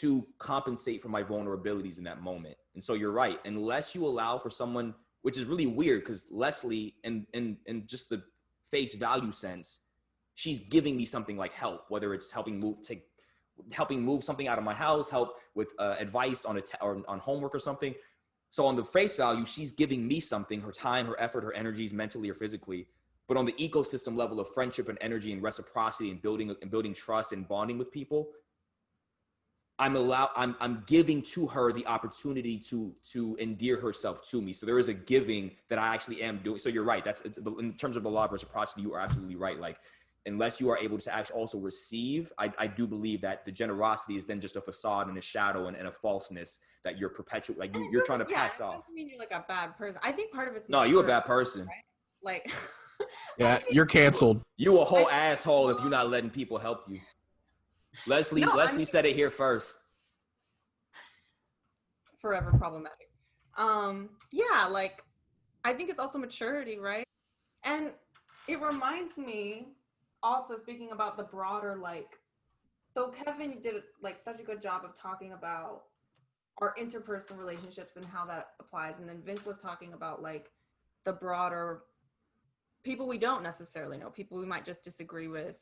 to compensate for my vulnerabilities in that moment. And so you're right. Unless you allow for someone, which is really weird because Leslie, in just the face value sense, she's giving me something like help, whether it's helping move something out of my house, help with advice on or on homework or something. So on the face value, she's giving me something, her time, her effort, her energies, mentally or physically. But on the ecosystem level of friendship and energy and reciprocity and building trust and bonding with people, I'm giving to her the opportunity to endear herself to me. So there is a giving that I actually am doing. So you're right. That's in terms of the law of reciprocity, you are absolutely right. Like, unless you are able to actually also receive, I do believe that the generosity is then just a facade and a shadow and a falseness that you're perpetuating. Like you're trying to pass off. It doesn't mean you're like a bad person. I think part of it's no, you're a bad person. Right? Like, yeah, you're canceled. You a whole asshole if you're not letting people help you. Leslie said it here first. Forever problematic. Yeah, like I think it's also maturity, right? And it reminds me also, speaking about the broader, like, so Kevin did like such a good job of talking about our interpersonal relationships and how that applies, and then Vince was talking about like the broader people we don't necessarily know, people we might just disagree with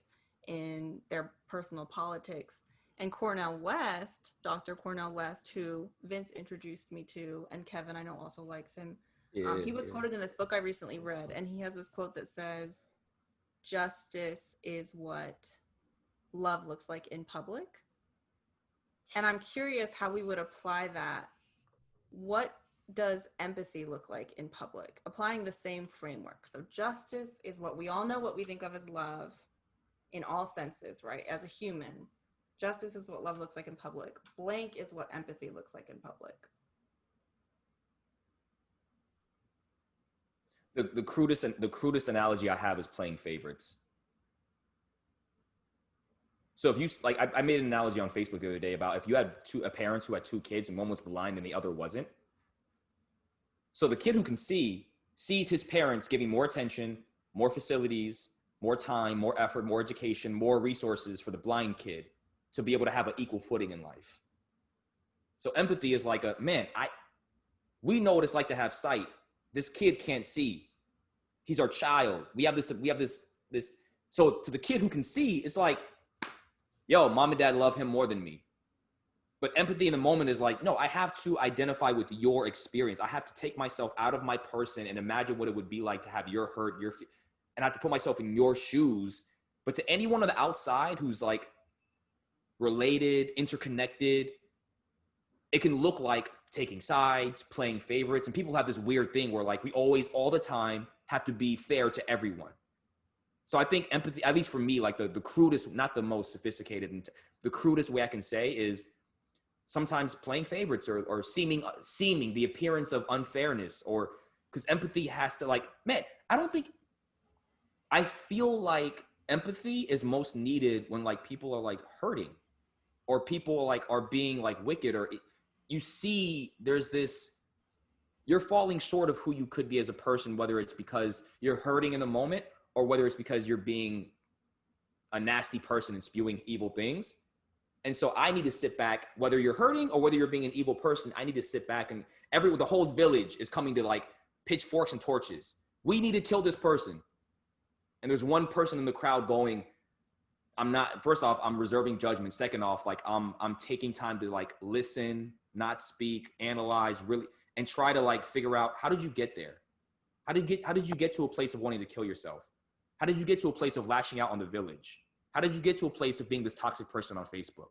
in their personal politics. And Dr. Cornel West, who Vince introduced me to, and Kevin I know also likes him. He was quoted in this book I recently read, and he has this quote that says, justice is what love looks like in public. And I'm curious how we would apply that. What does empathy look like in public? Applying the same framework. So justice is what we all know, what we think of as love in all senses, right? As a human, justice is what love looks like in public. Blank is what empathy looks like in public. The crudest analogy I have is playing favorites. So if you like, I made an analogy on Facebook the other day about if you had parents who had two kids and one was blind and the other wasn't. So the kid who can see sees his parents giving more attention, more facilities, more time, more effort, more education, more resources for the blind kid to be able to have an equal footing in life. So empathy is like we know what it's like to have sight. This kid can't see. He's our child. We have this. So to the kid who can see, it's like, yo, mom and dad love him more than me. But empathy in the moment is like, no, I have to identify with your experience. I have to take myself out of my person and imagine what it would be like to have your hurt, and I have to put myself in your shoes. But to anyone on the outside who's like related, interconnected, it can look like taking sides, playing favorites. And people have this weird thing where like we always, all the time, have to be fair to everyone. So I think empathy, at least for me, like the crudest, not the most sophisticated, and the crudest way I can say is sometimes playing favorites or seeming the appearance of unfairness, or because empathy has to like, man, I feel like empathy is most needed when like people are like hurting, or people like are being like wicked, or you see there's this, you're falling short of who you could be as a person, whether it's because you're hurting in the moment or whether it's because you're being a nasty person and spewing evil things. And so I need to sit back, whether you're hurting or whether you're being an evil person, I need to sit back, and the whole village is coming to like pitchforks and torches. We need to kill this person. And there's one person in the crowd going, first off, I'm reserving judgment. Second off, like I'm taking time to like listen, not speak, analyze, really, and try to like figure out, how did you get there? How did you get to a place of wanting to kill yourself? How did you get to a place of lashing out on the village? How did you get to a place of being this toxic person on Facebook?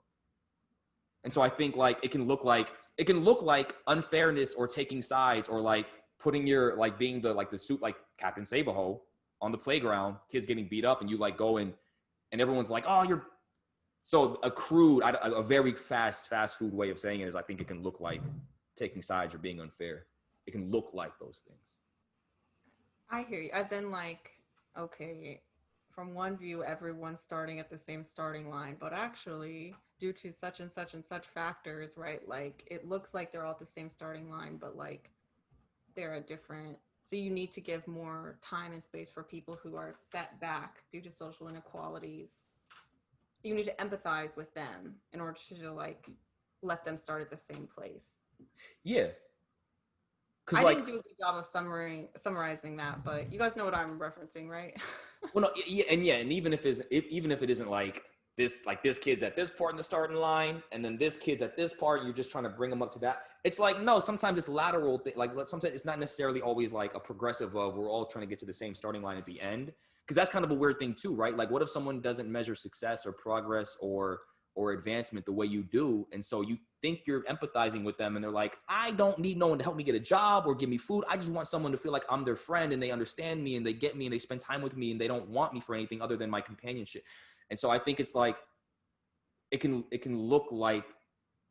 And so I think like it can look like unfairness or taking sides, or like putting your, like being the suit, like Captain Save-A-Ho on the playground, kids getting beat up, and you like go and everyone's like, oh, you're so a very fast food way of saying it is, I think it can look like taking sides or being unfair. It can look like those things. I hear you. As in, like, okay, from one view, everyone's starting at the same starting line, but actually, due to such and such and such factors, right? Like, it looks like they're all at the same starting line, but like, they're a different. So you need to give more time and space for people who are set back due to social inequalities. You need to empathize with them in order to like let them start at the same place. Yeah. I didn't do a good job of summarizing that, but you guys know what I'm referencing, right? Well, no, yeah, and even if it isn't like this kid's at this part in the starting line, and then this kid's at this part, you're just trying to bring them up to that. It's like, no, sometimes it's lateral. Like sometimes it's not necessarily always like a progressive of we're all trying to get to the same starting line at the end, because that's kind of a weird thing too, right? Like, what if someone doesn't measure success or progress or advancement the way you do, and so you think you're empathizing with them, and they're like, I don't need no one to help me get a job or give me food. I just want someone to feel like I'm their friend and they understand me and they get me and they spend time with me and they don't want me for anything other than my companionship. And so I think it's like it can look like,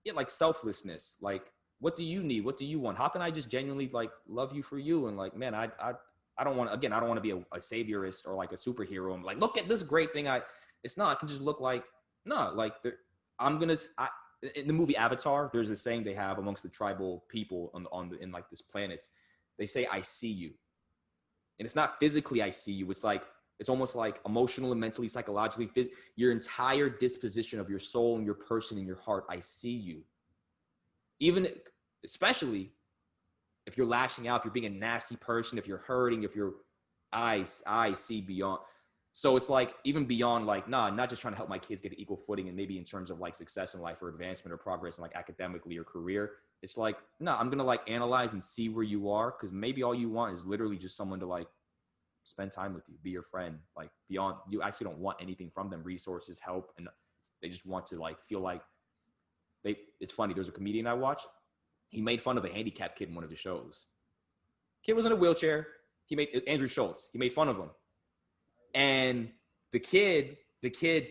yeah, like selflessness. Like, what do you need? What do you want? How can I just genuinely like love you for you? And like, man, I don't want to be a saviorist or like a superhero and like, look at this great thing. It's not. It can just look like, no, like in the movie Avatar, there's this saying they have amongst the tribal people in like this planets. They say, I see you. And it's not physically I see you. It's like, it's almost like emotional and mentally, psychologically, your entire disposition of your soul and your person and your heart. I see you. Even, especially if you're lashing out, if you're being a nasty person, if you're hurting, I see beyond. So it's like, even beyond like, nah, not just trying to help my kids get an equal footing and maybe in terms of like success in life or advancement or progress in like academically or career. It's like, no, I'm going to like analyze and see where you are. Cause maybe all you want is literally just someone to like spend time with you, be your friend. Like beyond, you actually don't want anything from them, resources, help. And they just want to like, feel like it's funny. There's a comedian I watched. He made fun of a handicapped kid in one of his shows. Kid was in a wheelchair. Andrew Schultz. He made fun of him. And the kid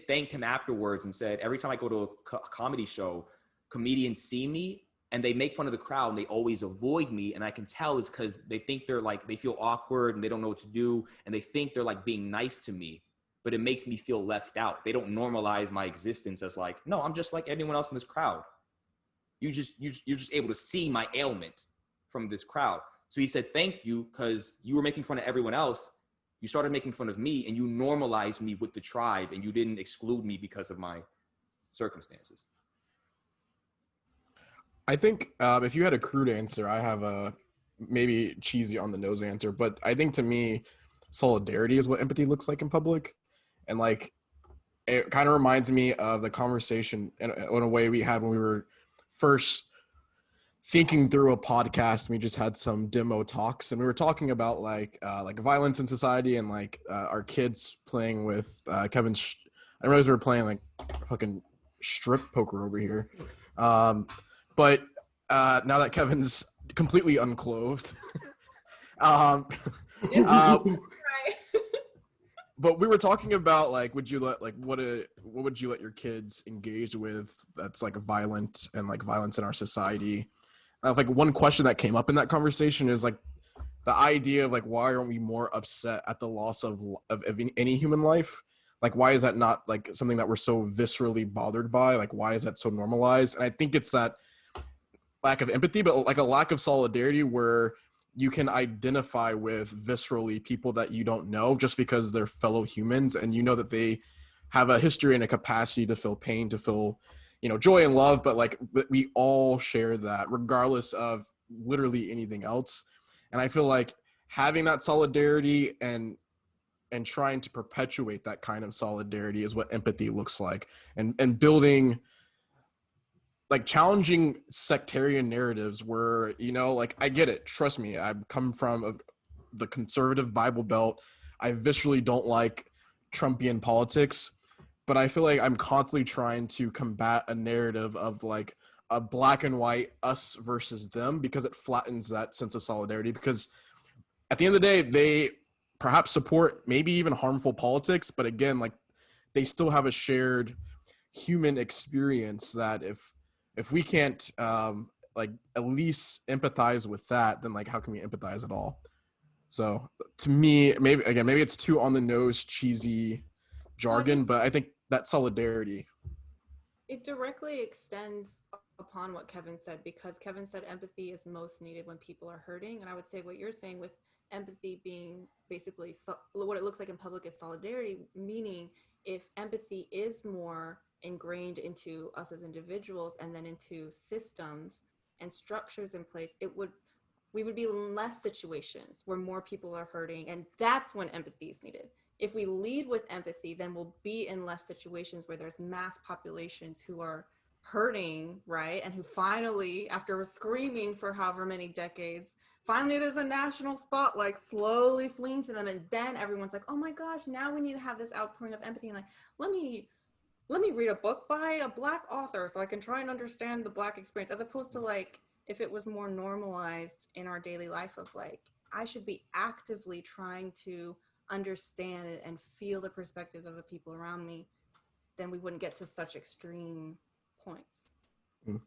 thanked him afterwards and said, every time I go to a comedy show, comedians see me and they make fun of the crowd and they always avoid me. And I can tell it's because they think they feel awkward and they don't know what to do. And they think they're like being nice to me, but it makes me feel left out. They don't normalize my existence as like, no, I'm just like anyone else in this crowd. You're just able to see my ailment from this crowd. So he said, thank you, because you were making fun of everyone else. You started making fun of me and you normalized me with the tribe and you didn't exclude me because of my circumstances. I think if you had a crude answer, I have a maybe cheesy on the nose answer, but I think to me, solidarity is what empathy looks like in public. And like, it kind of reminds me of the conversation in a way we had when we were first thinking through a podcast. We just had some demo talks, and we were talking about like violence in society, and like our kids playing with Kevin's. I realized we were playing like fucking strip poker over here, but now that Kevin's completely unclothed, uh, but we were talking about like, would you let like what would you let your kids engage with that's like violent and like violence in our society? Like one question that came up in that conversation is like the idea of like, why aren't we more upset at the loss of any human life? Like, why is that not like something that we're so viscerally bothered by? Like, why is that so normalized? And I think it's that lack of empathy, but like a lack of solidarity where you can identify with viscerally people that you don't know just because they're fellow humans, and you know that they have a history and a capacity to feel pain, to feel, you know, joy and love, but like we all share that regardless of literally anything else. And I feel like having that solidarity and trying to perpetuate that kind of solidarity is what empathy looks like, and building like challenging sectarian narratives where, you know, like I get it, trust me, I come from the conservative Bible Belt. I viscerally don't like Trumpian politics, but I feel like I'm constantly trying to combat a narrative of like a black and white us versus them, because it flattens that sense of solidarity. Because at the end of the day, they perhaps support maybe even harmful politics, but again, like they still have a shared human experience that if we can't like at least empathize with that, then like how can we empathize at all? So to me, maybe it's too on the nose cheesy jargon, but I think that solidarity, it directly extends upon what Kevin said, because Kevin said empathy is most needed when people are hurting. And I would say what you're saying with empathy being basically what it looks like in public is solidarity, meaning if empathy is more ingrained into us as individuals and then into systems and structures in place, we would be in less situations where more people are hurting, and that's when empathy is needed. If we lead with empathy, then we'll be in less situations where there's mass populations who are hurting, right? And who finally, after screaming for however many decades, finally there's a national spotlight slowly swinging to them, and then everyone's like, oh my gosh, now we need to have this outpouring of empathy, and like, let me read a book by a Black author so I can try and understand the Black experience, as opposed to like, if it was more normalized in our daily life of like, I should be actively trying to understand and feel the perspectives of the people around me, then we wouldn't get to such extreme points. I'm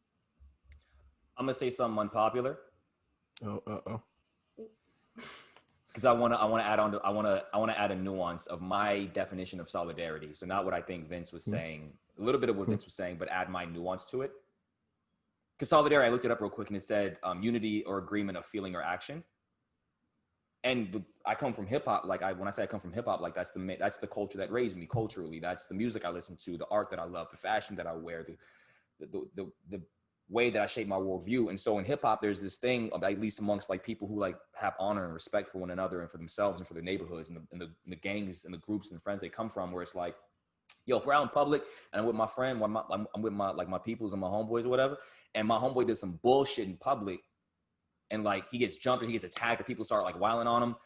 gonna say something unpopular. Because I want to add on to, I want to add a nuance of my definition of solidarity. So not what I think Vince was saying, a little bit of what Vince was saying, but add my nuance to it. Because solidarity, I looked it up real quick, and it said unity or agreement of feeling or action. And I come from hip hop. Like when I say I come from hip hop, like that's the culture that raised me culturally. That's the music I listen to, the art that I love, the fashion that I wear, the way that I shape my worldview. And so in hip hop, there's this thing, at least amongst like people who like have honor and respect for one another and for themselves and for their neighborhoods and the gangs and the groups and the friends they come from, where it's like, yo, if we're out in public and I'm with my friend, I'm with my peoples and my homeboys or whatever, and my homeboy does some bullshit in public, and like he gets jumped or he gets attacked or people start like wilding on him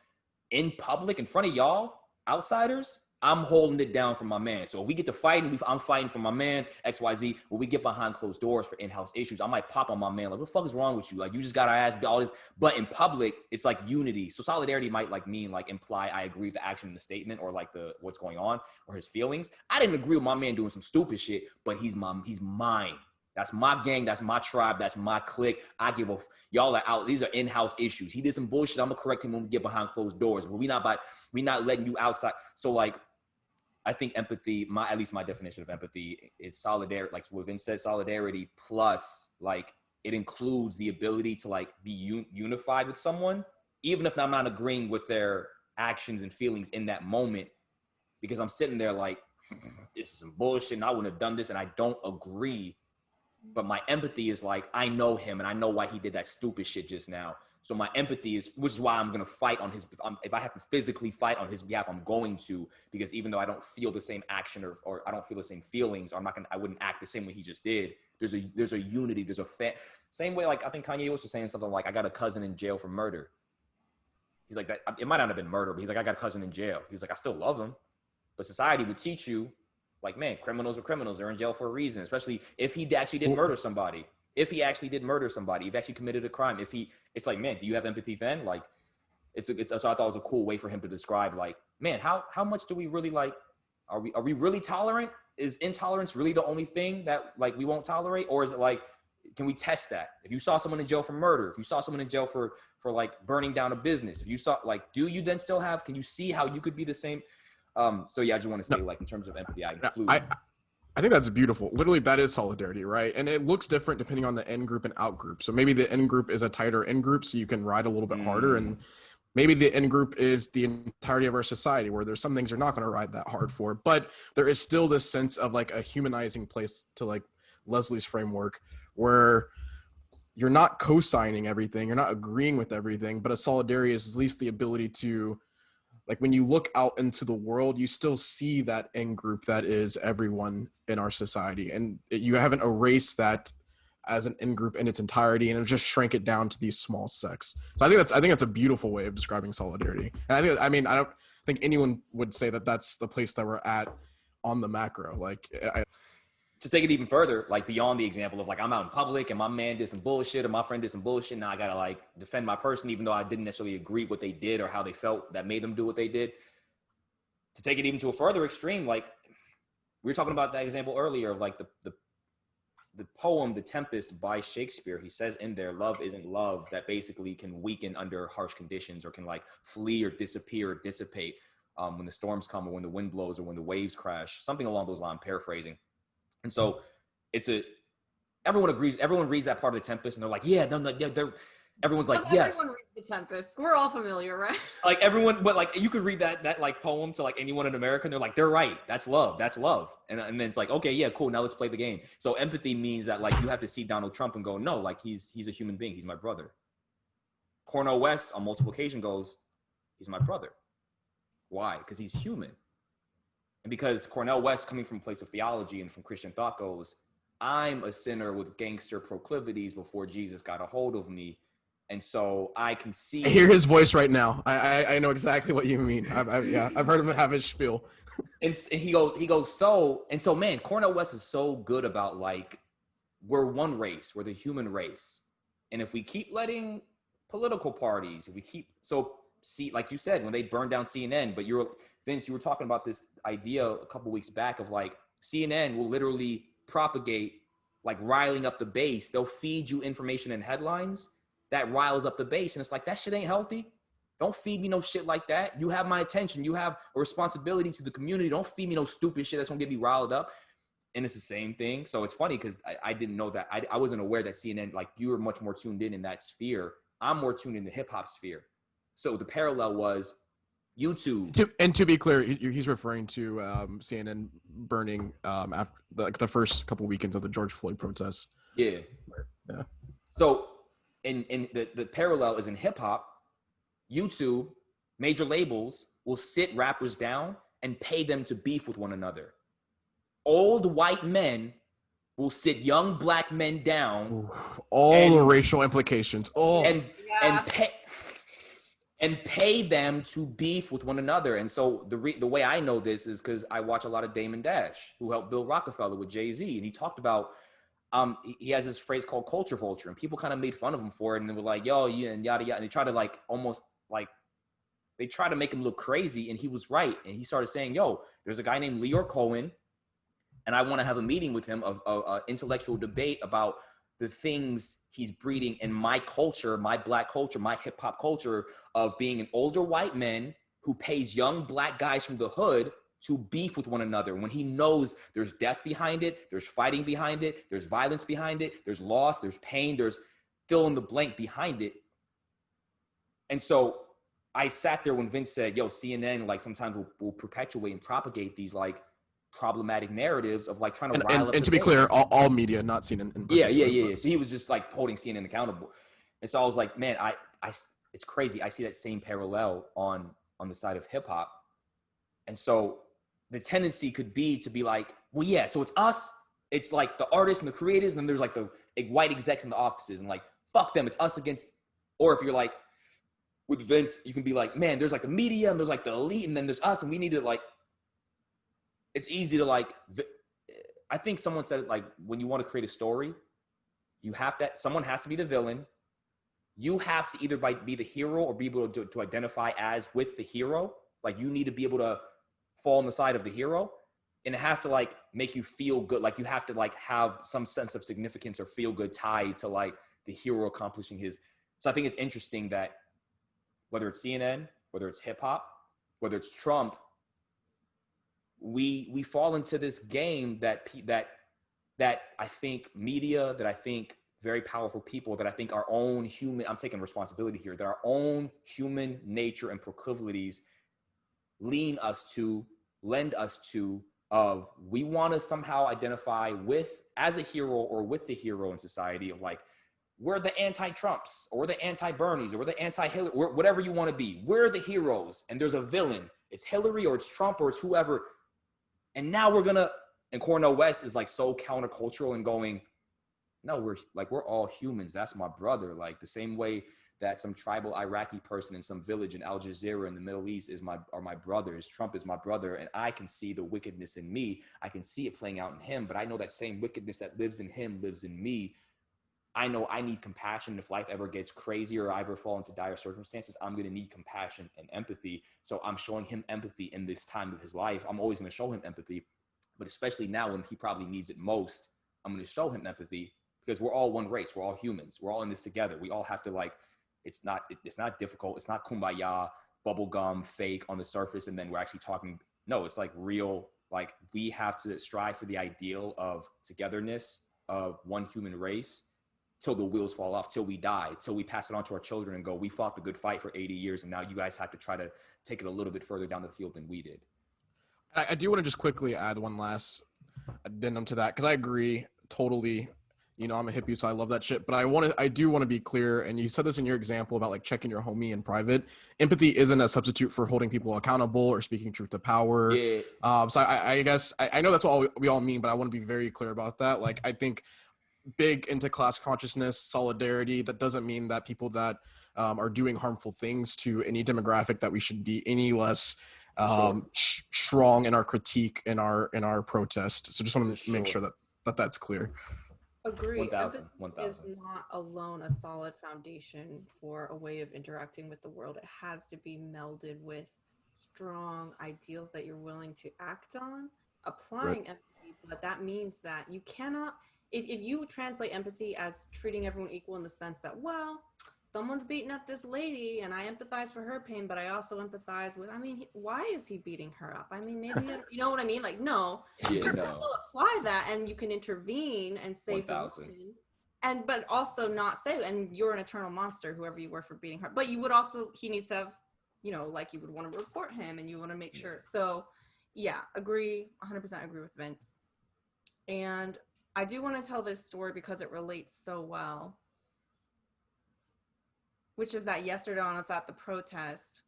in public in front of y'all outsiders, I'm holding it down for my man. So if we get to fighting, I'm fighting for my man, XYZ. When we get behind closed doors for in-house issues, I might pop on my man like, what the fuck is wrong with you? Like, you just got our ass, all this. But in public, it's like unity. So solidarity might like mean like imply I agree with the action in the statement or like the what's going on or his feelings. I didn't agree with my man doing some stupid shit, but he's mine. That's my gang. That's my tribe. That's my clique. I give a y'all are out. These are in-house issues. He did some bullshit. I'm gonna correct him when we get behind closed doors. But we not letting you outside. So like, I think empathy, at least my definition of empathy is solidarity. Like what Vince said, solidarity plus like it includes the ability to like be unified with someone, even if I'm not agreeing with their actions and feelings in that moment, because I'm sitting there like, this is some bullshit and I wouldn't have done this and I don't agree. But my empathy is like, I know him and I know why he did that stupid shit just now. So my empathy is, which is why I'm going to fight on his, if I have to physically fight on his behalf, I'm going to, because even though I don't feel the same action or I don't feel the same feelings, or I wouldn't act the same way he just did. There's a unity, there's a same way. Like I think Kanye was saying something like, I got a cousin in jail for murder. He's like, that it might not have been murder, but he's like, I got a cousin in jail. He's like, I still love him. But society would teach you, like, man, criminals are criminals. They're in jail for a reason, especially if he actually did murder somebody. If he actually did murder somebody, if he actually committed a crime, it's like, man, do you have empathy then? Like, so I thought it was a cool way for him to describe, like, man, how much do we really like, are we really tolerant? Is intolerance really the only thing that like we won't tolerate? Or is it like, can we test that? If you saw someone in jail for murder, if you saw someone in jail for like burning down a business, if you saw, like, do you then still have, can you see how you could be the same? So yeah, I just want to say, like, in terms of empathy, I think that's beautiful. Literally, that is solidarity, right? And it looks different depending on the in group and out group. So maybe the in group is a tighter in group, so you can ride a little bit harder. And maybe the in group is the entirety of our society, where there's some things you're not going to ride that hard for. But there is still this sense of like a humanizing place to like Leslie's framework, where you're not co-signing everything, you're not agreeing with everything, but a solidarity is at least the ability to, like, when you look out into the world, you still see that in group that is everyone in our society. And you haven't erased that as an in group in its entirety and just shrank it down to these small sects. So I think that's a beautiful way of describing solidarity. And I don't think anyone would say that that's the place that we're at on the macro. Like, to take it even further, like beyond the example of like, I'm out in public and my man did some bullshit or my friend did some bullshit. Now I got to like defend my person, even though I didn't necessarily agree what they did or how they felt that made them do what they did. To take it even to a further extreme, like we were talking about that example earlier of like the poem, The Tempest by Shakespeare. He says in there, love isn't love, that basically can weaken under harsh conditions or can like flee or disappear or dissipate when the storms come or when the wind blows or when the waves crash, something along those lines, paraphrasing. And so everyone agrees, everyone reads that part of The Tempest and they're like, yeah, no, everyone's like, yes. Everyone reads The Tempest. We're all familiar, right? Like everyone, but like you could read that like poem to like anyone in America and they're like, they're right. That's love. That's love. And then it's like, okay, yeah, cool. Now let's play the game. So empathy means that like you have to see Donald Trump and go, no, like he's a human being. He's my brother. Cornel West on multiple occasions goes, he's my brother. Why? Because he's human. And because Cornel West, coming from a place of theology and from Christian thought, goes, I'm a sinner with gangster proclivities before Jesus got a hold of me. And so I can see. I hear his voice right now. I know exactly what you mean. I've heard him have his spiel. And he goes, so man, Cornel West is so good about like, we're one race, we're the human race. And if we keep letting political parties, see, like you said, when they burned down CNN, but Vince, you were talking about this idea a couple weeks back of like CNN will literally propagate, like riling up the base. They'll feed you information and headlines that riles up the base. And it's like, that shit ain't healthy. Don't feed me no shit like that. You have my attention. You have a responsibility to the community. Don't feed me no stupid shit that's gonna get me riled up. And it's the same thing. So it's funny because I didn't know that. I wasn't aware that CNN, like you were much more tuned in that sphere. I'm more tuned in the hip hop sphere. So the parallel was YouTube. To be clear, he's referring to CNN burning after the first couple of weekends of the George Floyd protests. Yeah. So in the parallel is in hip hop. YouTube, major labels will sit rappers down and pay them to beef with one another. Old white men will sit young black men down. The racial implications. And pay them to beef with one another. And so the way I know this is because I watch a lot of Damon Dash, who helped build Rockefeller with Jay-Z. And he talked about, he has this phrase called culture vulture. And people kind of made fun of him for it. And they were like, yo, yeah, and yada, yada. And they try to like almost like, they try to make him look crazy. And he was right. And he started saying, yo, there's a guy named Leor Cohen. And I want to have a meeting with him of intellectual debate about the things he's breeding in my culture, my black culture, my hip hop culture of being an older white man who pays young black guys from the hood to beef with one another when he knows there's death behind it, there's fighting behind it, there's violence behind it, there's loss, there's pain, there's fill in the blank behind it. And so I sat there when Vince said, yo, CNN like sometimes will perpetuate and propagate these like problematic narratives of like trying to rile up and to be clear, all media, not CNN. Yeah. So he was just like holding CNN accountable. And so I was like, man, it's crazy. I see that same parallel on the side of hip hop. And so the tendency could be to be like, well, yeah, so it's us. It's like the artists and the creators, and then there's like the white execs in the offices, and like, fuck them, it's us against. Or if you're like, with Vince, you can be like, man, there's like the media, and there's like the elite, and then there's us, and we need to like, it's easy to like, I think someone said it like, when you want to create a story, someone has to be the villain. You have to either be the hero or be able to identify as with the hero. Like, you need to be able to fall on the side of the hero. And it has to like make you feel good. Like, you have to like have some sense of significance or feel good tied to like the hero accomplishing his. So I think it's interesting that whether it's CNN, whether it's hip hop, whether it's Trump, we fall into this game that I think media, that I think very powerful people, that I think our own human, I'm taking responsibility here, that our own human nature and proclivities lend us to, of we want to somehow identify with, as a hero or with the hero in society, of like, we're the anti-Trumps or the anti-Bernies or the anti-Hillary, whatever you want to be. We're the heroes and there's a villain. It's Hillary or it's Trump or it's whoever. And now and Cornel West is like so countercultural and going, no, we're all humans. That's my brother. Like, the same way that some tribal Iraqi person in some village in Al Jazeera in the Middle East are my brothers. Trump is my brother, and I can see the wickedness in me. I can see it playing out in him, but I know that same wickedness that lives in him lives in me. I know I need compassion. If life ever gets crazy or I ever fall into dire circumstances, I'm going to need compassion and empathy. So I'm showing him empathy in this time of his life. I'm always going to show him empathy, but especially now when he probably needs it most, I'm going to show him empathy, because we're all one race. We're all humans. We're all in this together. We all have to like, it's not difficult. It's not kumbaya, bubblegum, fake on the surface. And then we're actually talking. No, it's like real. Like, we have to strive for the ideal of togetherness, of one human race, till the wheels fall off, till we die, till we pass it on to our children and go, we fought the good fight for 80 years. And now you guys have to try to take it a little bit further down the field than we did. I do want to just quickly add one last addendum to that, because I agree totally. You know, I'm a hippie, so I love that shit. But I do want to be clear, and you said this in your example about like checking your homie in private. Empathy isn't a substitute for holding people accountable or speaking truth to power. Yeah. So I guess I know that's what we all mean, but I want to be very clear about that. Like, I think big into class consciousness, solidarity. That doesn't mean that people that are doing harmful things to any demographic, that we should be any less strong in our critique, in our protest. So just want to make sure that that's clear. Agree. 1,000. Is not alone a solid foundation for a way of interacting with the world. It has to be melded with strong ideals that you're willing to act on, applying empathy. But that means that you cannot, if you translate empathy as treating everyone equal in the sense that, well, someone's beating up this lady and I empathize for her pain, but I also empathize with, why is he beating her up? Maybe, you know what I mean? Like, no, you can still apply that, and you can intervene and save the woman, but also not say, and you're an eternal monster, whoever you were, for beating her. But you would also, he needs to have, like, you would want to report him and you want to make sure. So yeah, 100% agree with Vince. And I do want to tell this story because it relates so well, which is that yesterday when I was at the protest,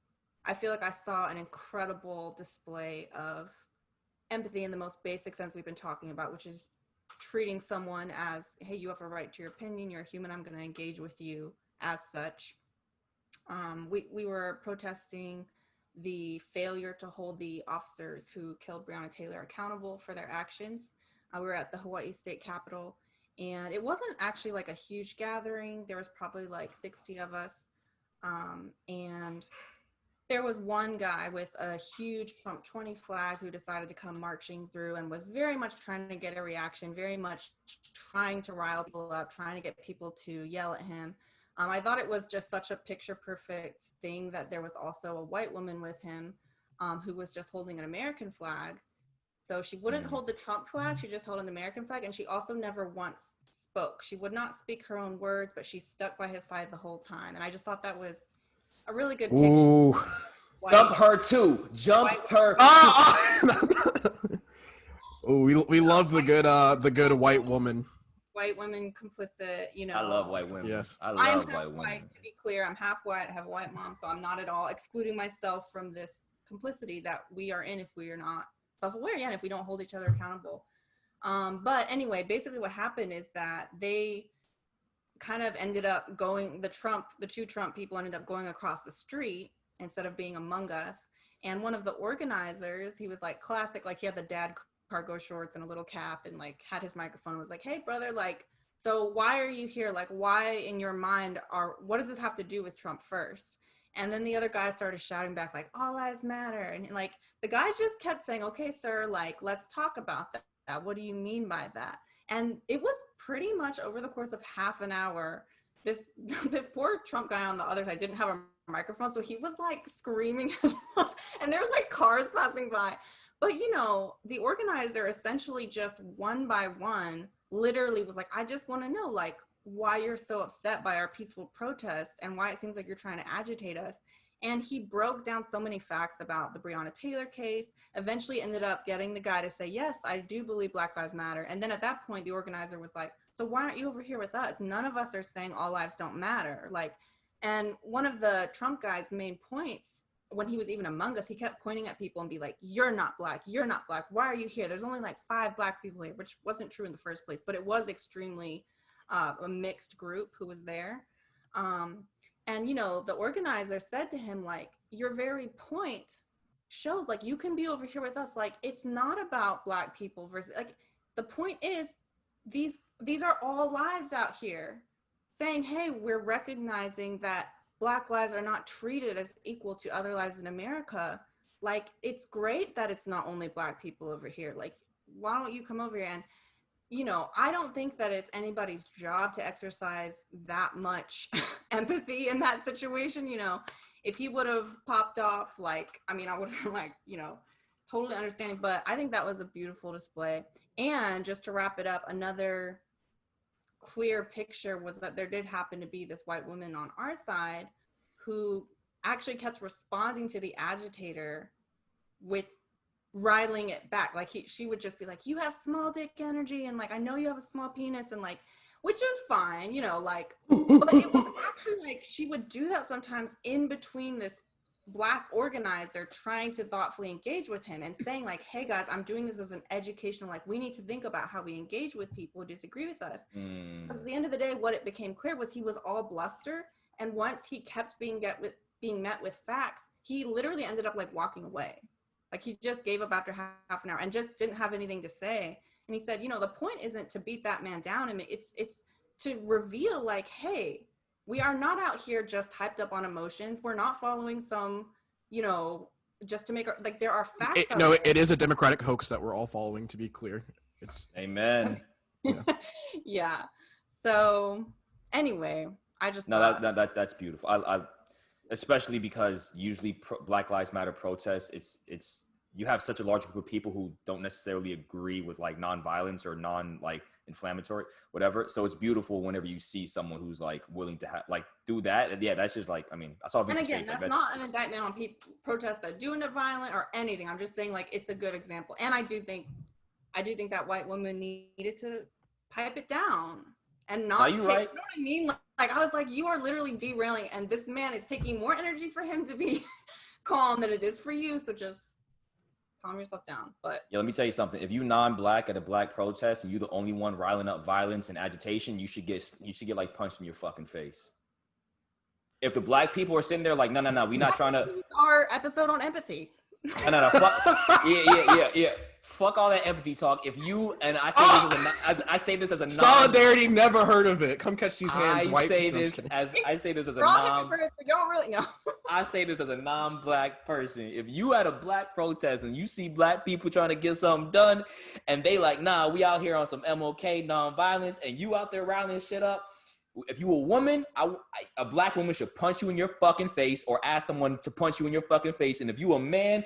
I feel like I saw an incredible display of empathy in the most basic sense we've been talking about, which is treating someone as, hey, you have a right to your opinion, you're a human, I'm going to engage with you as such. We were protesting the failure to hold the officers who killed Breonna Taylor accountable for their actions. We were at the Hawaii State Capitol. And it wasn't actually like a huge gathering. There was probably like 60 of us. And there was one guy with a huge Trump 20 flag who decided to come marching through and was very much trying to get a reaction, very much trying to rile people up, trying to get people to yell at him. I thought it was just such a picture perfect thing that there was also a white woman with him who was just holding an American flag. So she wouldn't hold the Trump flag, she just held an American flag, and she also never once spoke. She would not speak her own words, but she stuck by his side the whole time. And I just thought that was a really good picture. Ooh. Jump her too. Jump her. Oh, we love the good white woman. white women complicit, you know. I love white women. Yes. I I am love half white women. white, to be clear. I'm half white. I have a white mom, so I'm not at all excluding myself from this complicity that we are in if we are not self-aware, and if we don't hold each other accountable. But anyway, basically what happened is that they kind of ended up going, the two Trump people ended up going across the street instead of being among us. And one of the organizers, he was like classic, like he had the dad cargo shorts and a little cap and like had his microphone and was like, hey brother, like, so why are you here? Like, why in your mind what does this have to do with Trump first? And then the other guy started shouting back like, all lives matter. And like, the guy just kept saying, okay, sir, like, let's talk about that. What do you mean by that? And it was pretty much over the course of half an hour, this poor Trump guy on the other side didn't have a microphone, so he was like screaming and there was like cars passing by. But you know, the organizer essentially just one by one literally was like, I just want to know like why you're so upset by our peaceful protest and why it seems like you're trying to agitate us. And he broke down so many facts about the Breonna Taylor case, eventually ended up getting the guy to say, yes, I do believe Black Lives Matter. And then at that point, the organizer was like, so why aren't you over here with us? None of us are saying all lives don't matter. Like, and one of the Trump guy's main points when he was even among us, he kept pointing at people and be like, you're not Black, you're not Black. Why are you here? There's only like 5 Black people here, which wasn't true in the first place, but it was extremely a mixed group who was there. And, you know, the organizer said to him, like, your very point shows, like, you can be over here with us. Like, it's not about Black people versus, like, the point is these are all lives out here saying, hey, we're recognizing that Black lives are not treated as equal to other lives in America. Like, it's great that it's not only Black people over here. Like, why don't you come over here? And, you know, I don't think that it's anybody's job to exercise that much empathy in that situation. You know, if he would have popped off, like, I mean, I would have been like, you know, totally understanding, but I think that was a beautiful display. And just to wrap it up, another clear picture was that there did happen to be this white woman on our side who actually kept responding to the agitator with riling it back. Like she would just be like, you have small dick energy, and like, I know you have a small penis, and like, which is fine, you know, like, but it was actually like she would do that sometimes in between this Black organizer trying to thoughtfully engage with him and saying like, hey guys, I'm doing this as an educational, like, we need to think about how we engage with people who disagree with us. Because at the end of the day, what it became clear was he was all bluster, and once he kept being met with facts, he literally ended up like walking away. Like, he just gave up after half an hour and just didn't have anything to say. And he said, you know, the point isn't to beat that man down. I mean, it's to reveal like, hey, we are not out here just hyped up on emotions. We're not following some, you know, just to make our, like, there are facts. No, it is a Democratic hoax that we're all following, to be clear. It's Amen. Yeah. Yeah. So anyway, I just No, thought, that's beautiful. I especially because usually Black Lives Matter protests, it's you have such a large group of people who don't necessarily agree with like nonviolence or like inflammatory whatever. So it's beautiful whenever you see someone who's like willing to like do that. And yeah, that's just like, I mean, I saw Vince's and again, face. that's not an indictment on people protests that do end up violent or anything. I'm just saying like it's a good example. And I do think that white woman needed to pipe it down and not Are you right? You know what I mean? Like I was like, you are literally derailing, and this man is taking more energy for him to be calm than it is for you. So just calm yourself down. But yeah, let me tell you something. If you non-Black at a Black protest and you're the only one riling up violence and agitation, you should get like punched in your fucking face. If the Black people are sitting there like, no, we're not trying to. Our episode on empathy. No. Fuck. Yeah. Fuck all that empathy talk. If you and I say this as a solidarity, never heard of it. Come catch these hands, white. I say this as a I say this as a non-Black person. If you at a Black protest and you see Black people trying to get something done, and they like, nah, we out here on some MLK non-violence, and you out there riling shit up. If you a woman, a Black woman should punch you in your fucking face or ask someone to punch you in your fucking face. And if you a man,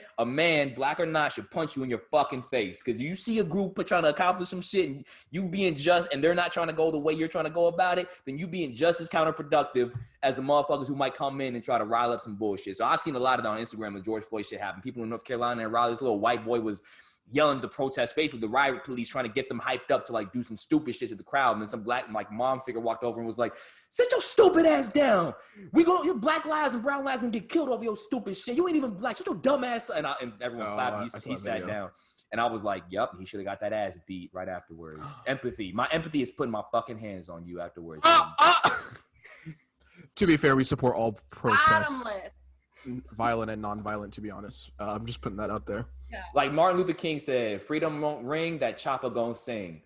Black or not, should punch you in your fucking face. Because you see a group trying to accomplish some shit and you being just, and they're not trying to go the way you're trying to go about it, then you being just as counterproductive as the motherfuckers who might come in and try to rile up some bullshit. So I've seen a lot of that on Instagram when George Floyd shit happened. People in North Carolina and Raleigh, this little white boy was yelling the protest space with the riot police trying to get them hyped up to like do some stupid shit to the crowd. And then some black like mom figure walked over and was like, sit your stupid ass down. Your black lives and brown lives gonna get killed over your stupid shit. You ain't even black. Shut your dumb ass. And everyone clapped. He sat down. And I was like, yep, he should have got that ass beat right afterwards. Empathy. My empathy is putting my fucking hands on you afterwards. To be fair, we support all protests. Bottomless. Violent and non-violent, to be honest. I'm just putting that out there. Yeah. Like Martin Luther King said, freedom won't ring, that chopper gonna sing.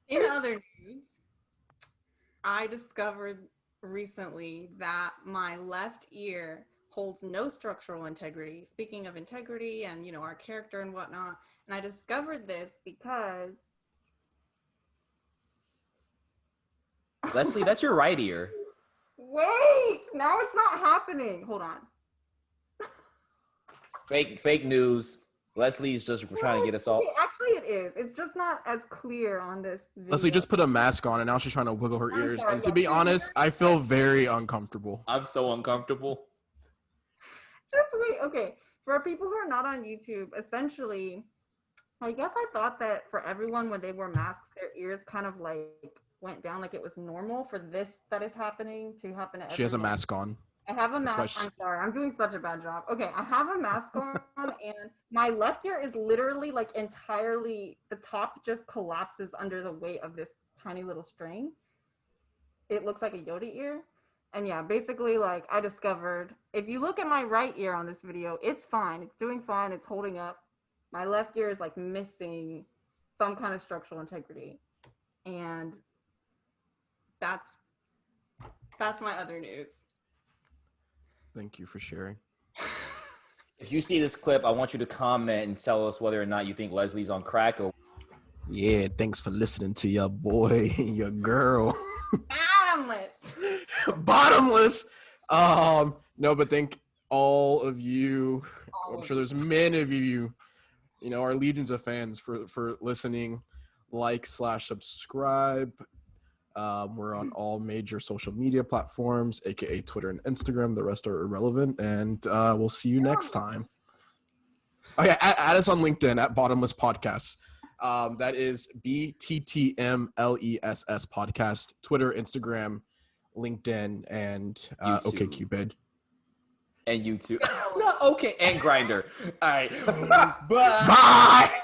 In other news, I discovered recently that my left ear holds no structural integrity. Speaking of integrity and, our character and whatnot, and I discovered this because... Leslie, that's your right ear. Wait, now it's not happening. Hold on. Fake news. Leslie's just trying to get us all. Actually, it is. It's just not as clear on this video. Leslie just put a mask on and now she's trying to wiggle her ears. And to be honest, I feel very uncomfortable. I'm so uncomfortable. Just wait. Okay. For people who are not on YouTube, essentially, I guess I thought that for everyone when they wore masks, their ears kind of like went down, like it was normal for this that is happening to happen to everyone. She has a mask on. I have a mask. I'm sorry. I'm doing such a bad job. Okay, I have a mask on, and my left ear is literally like entirely, the top just collapses under the weight of this tiny little string. It looks like a Yoda ear. And yeah, basically, like, I discovered, if you look at my right ear on this video, it's fine. It's doing fine. It's holding up. My left ear is like missing some kind of structural integrity. And that's my other news. Thank you for sharing. If you see this clip, I want you to comment and tell us whether or not you think Leslie's on crack or. Yeah, thanks for listening to your boy and your girl. Bottomless. No, but thank all of you. I'm sure there's many of you, our legions of fans for listening. Like/subscribe. We're on all major social media platforms, aka Twitter and Instagram. The rest are irrelevant, and we'll see you next time. Oh yeah, add us on LinkedIn at Bottomless Podcasts. That is BTTMLESS Podcast. Twitter, Instagram, LinkedIn, and OkCupid. And YouTube. No, okay, and Grindr. All right. Bye. Bye.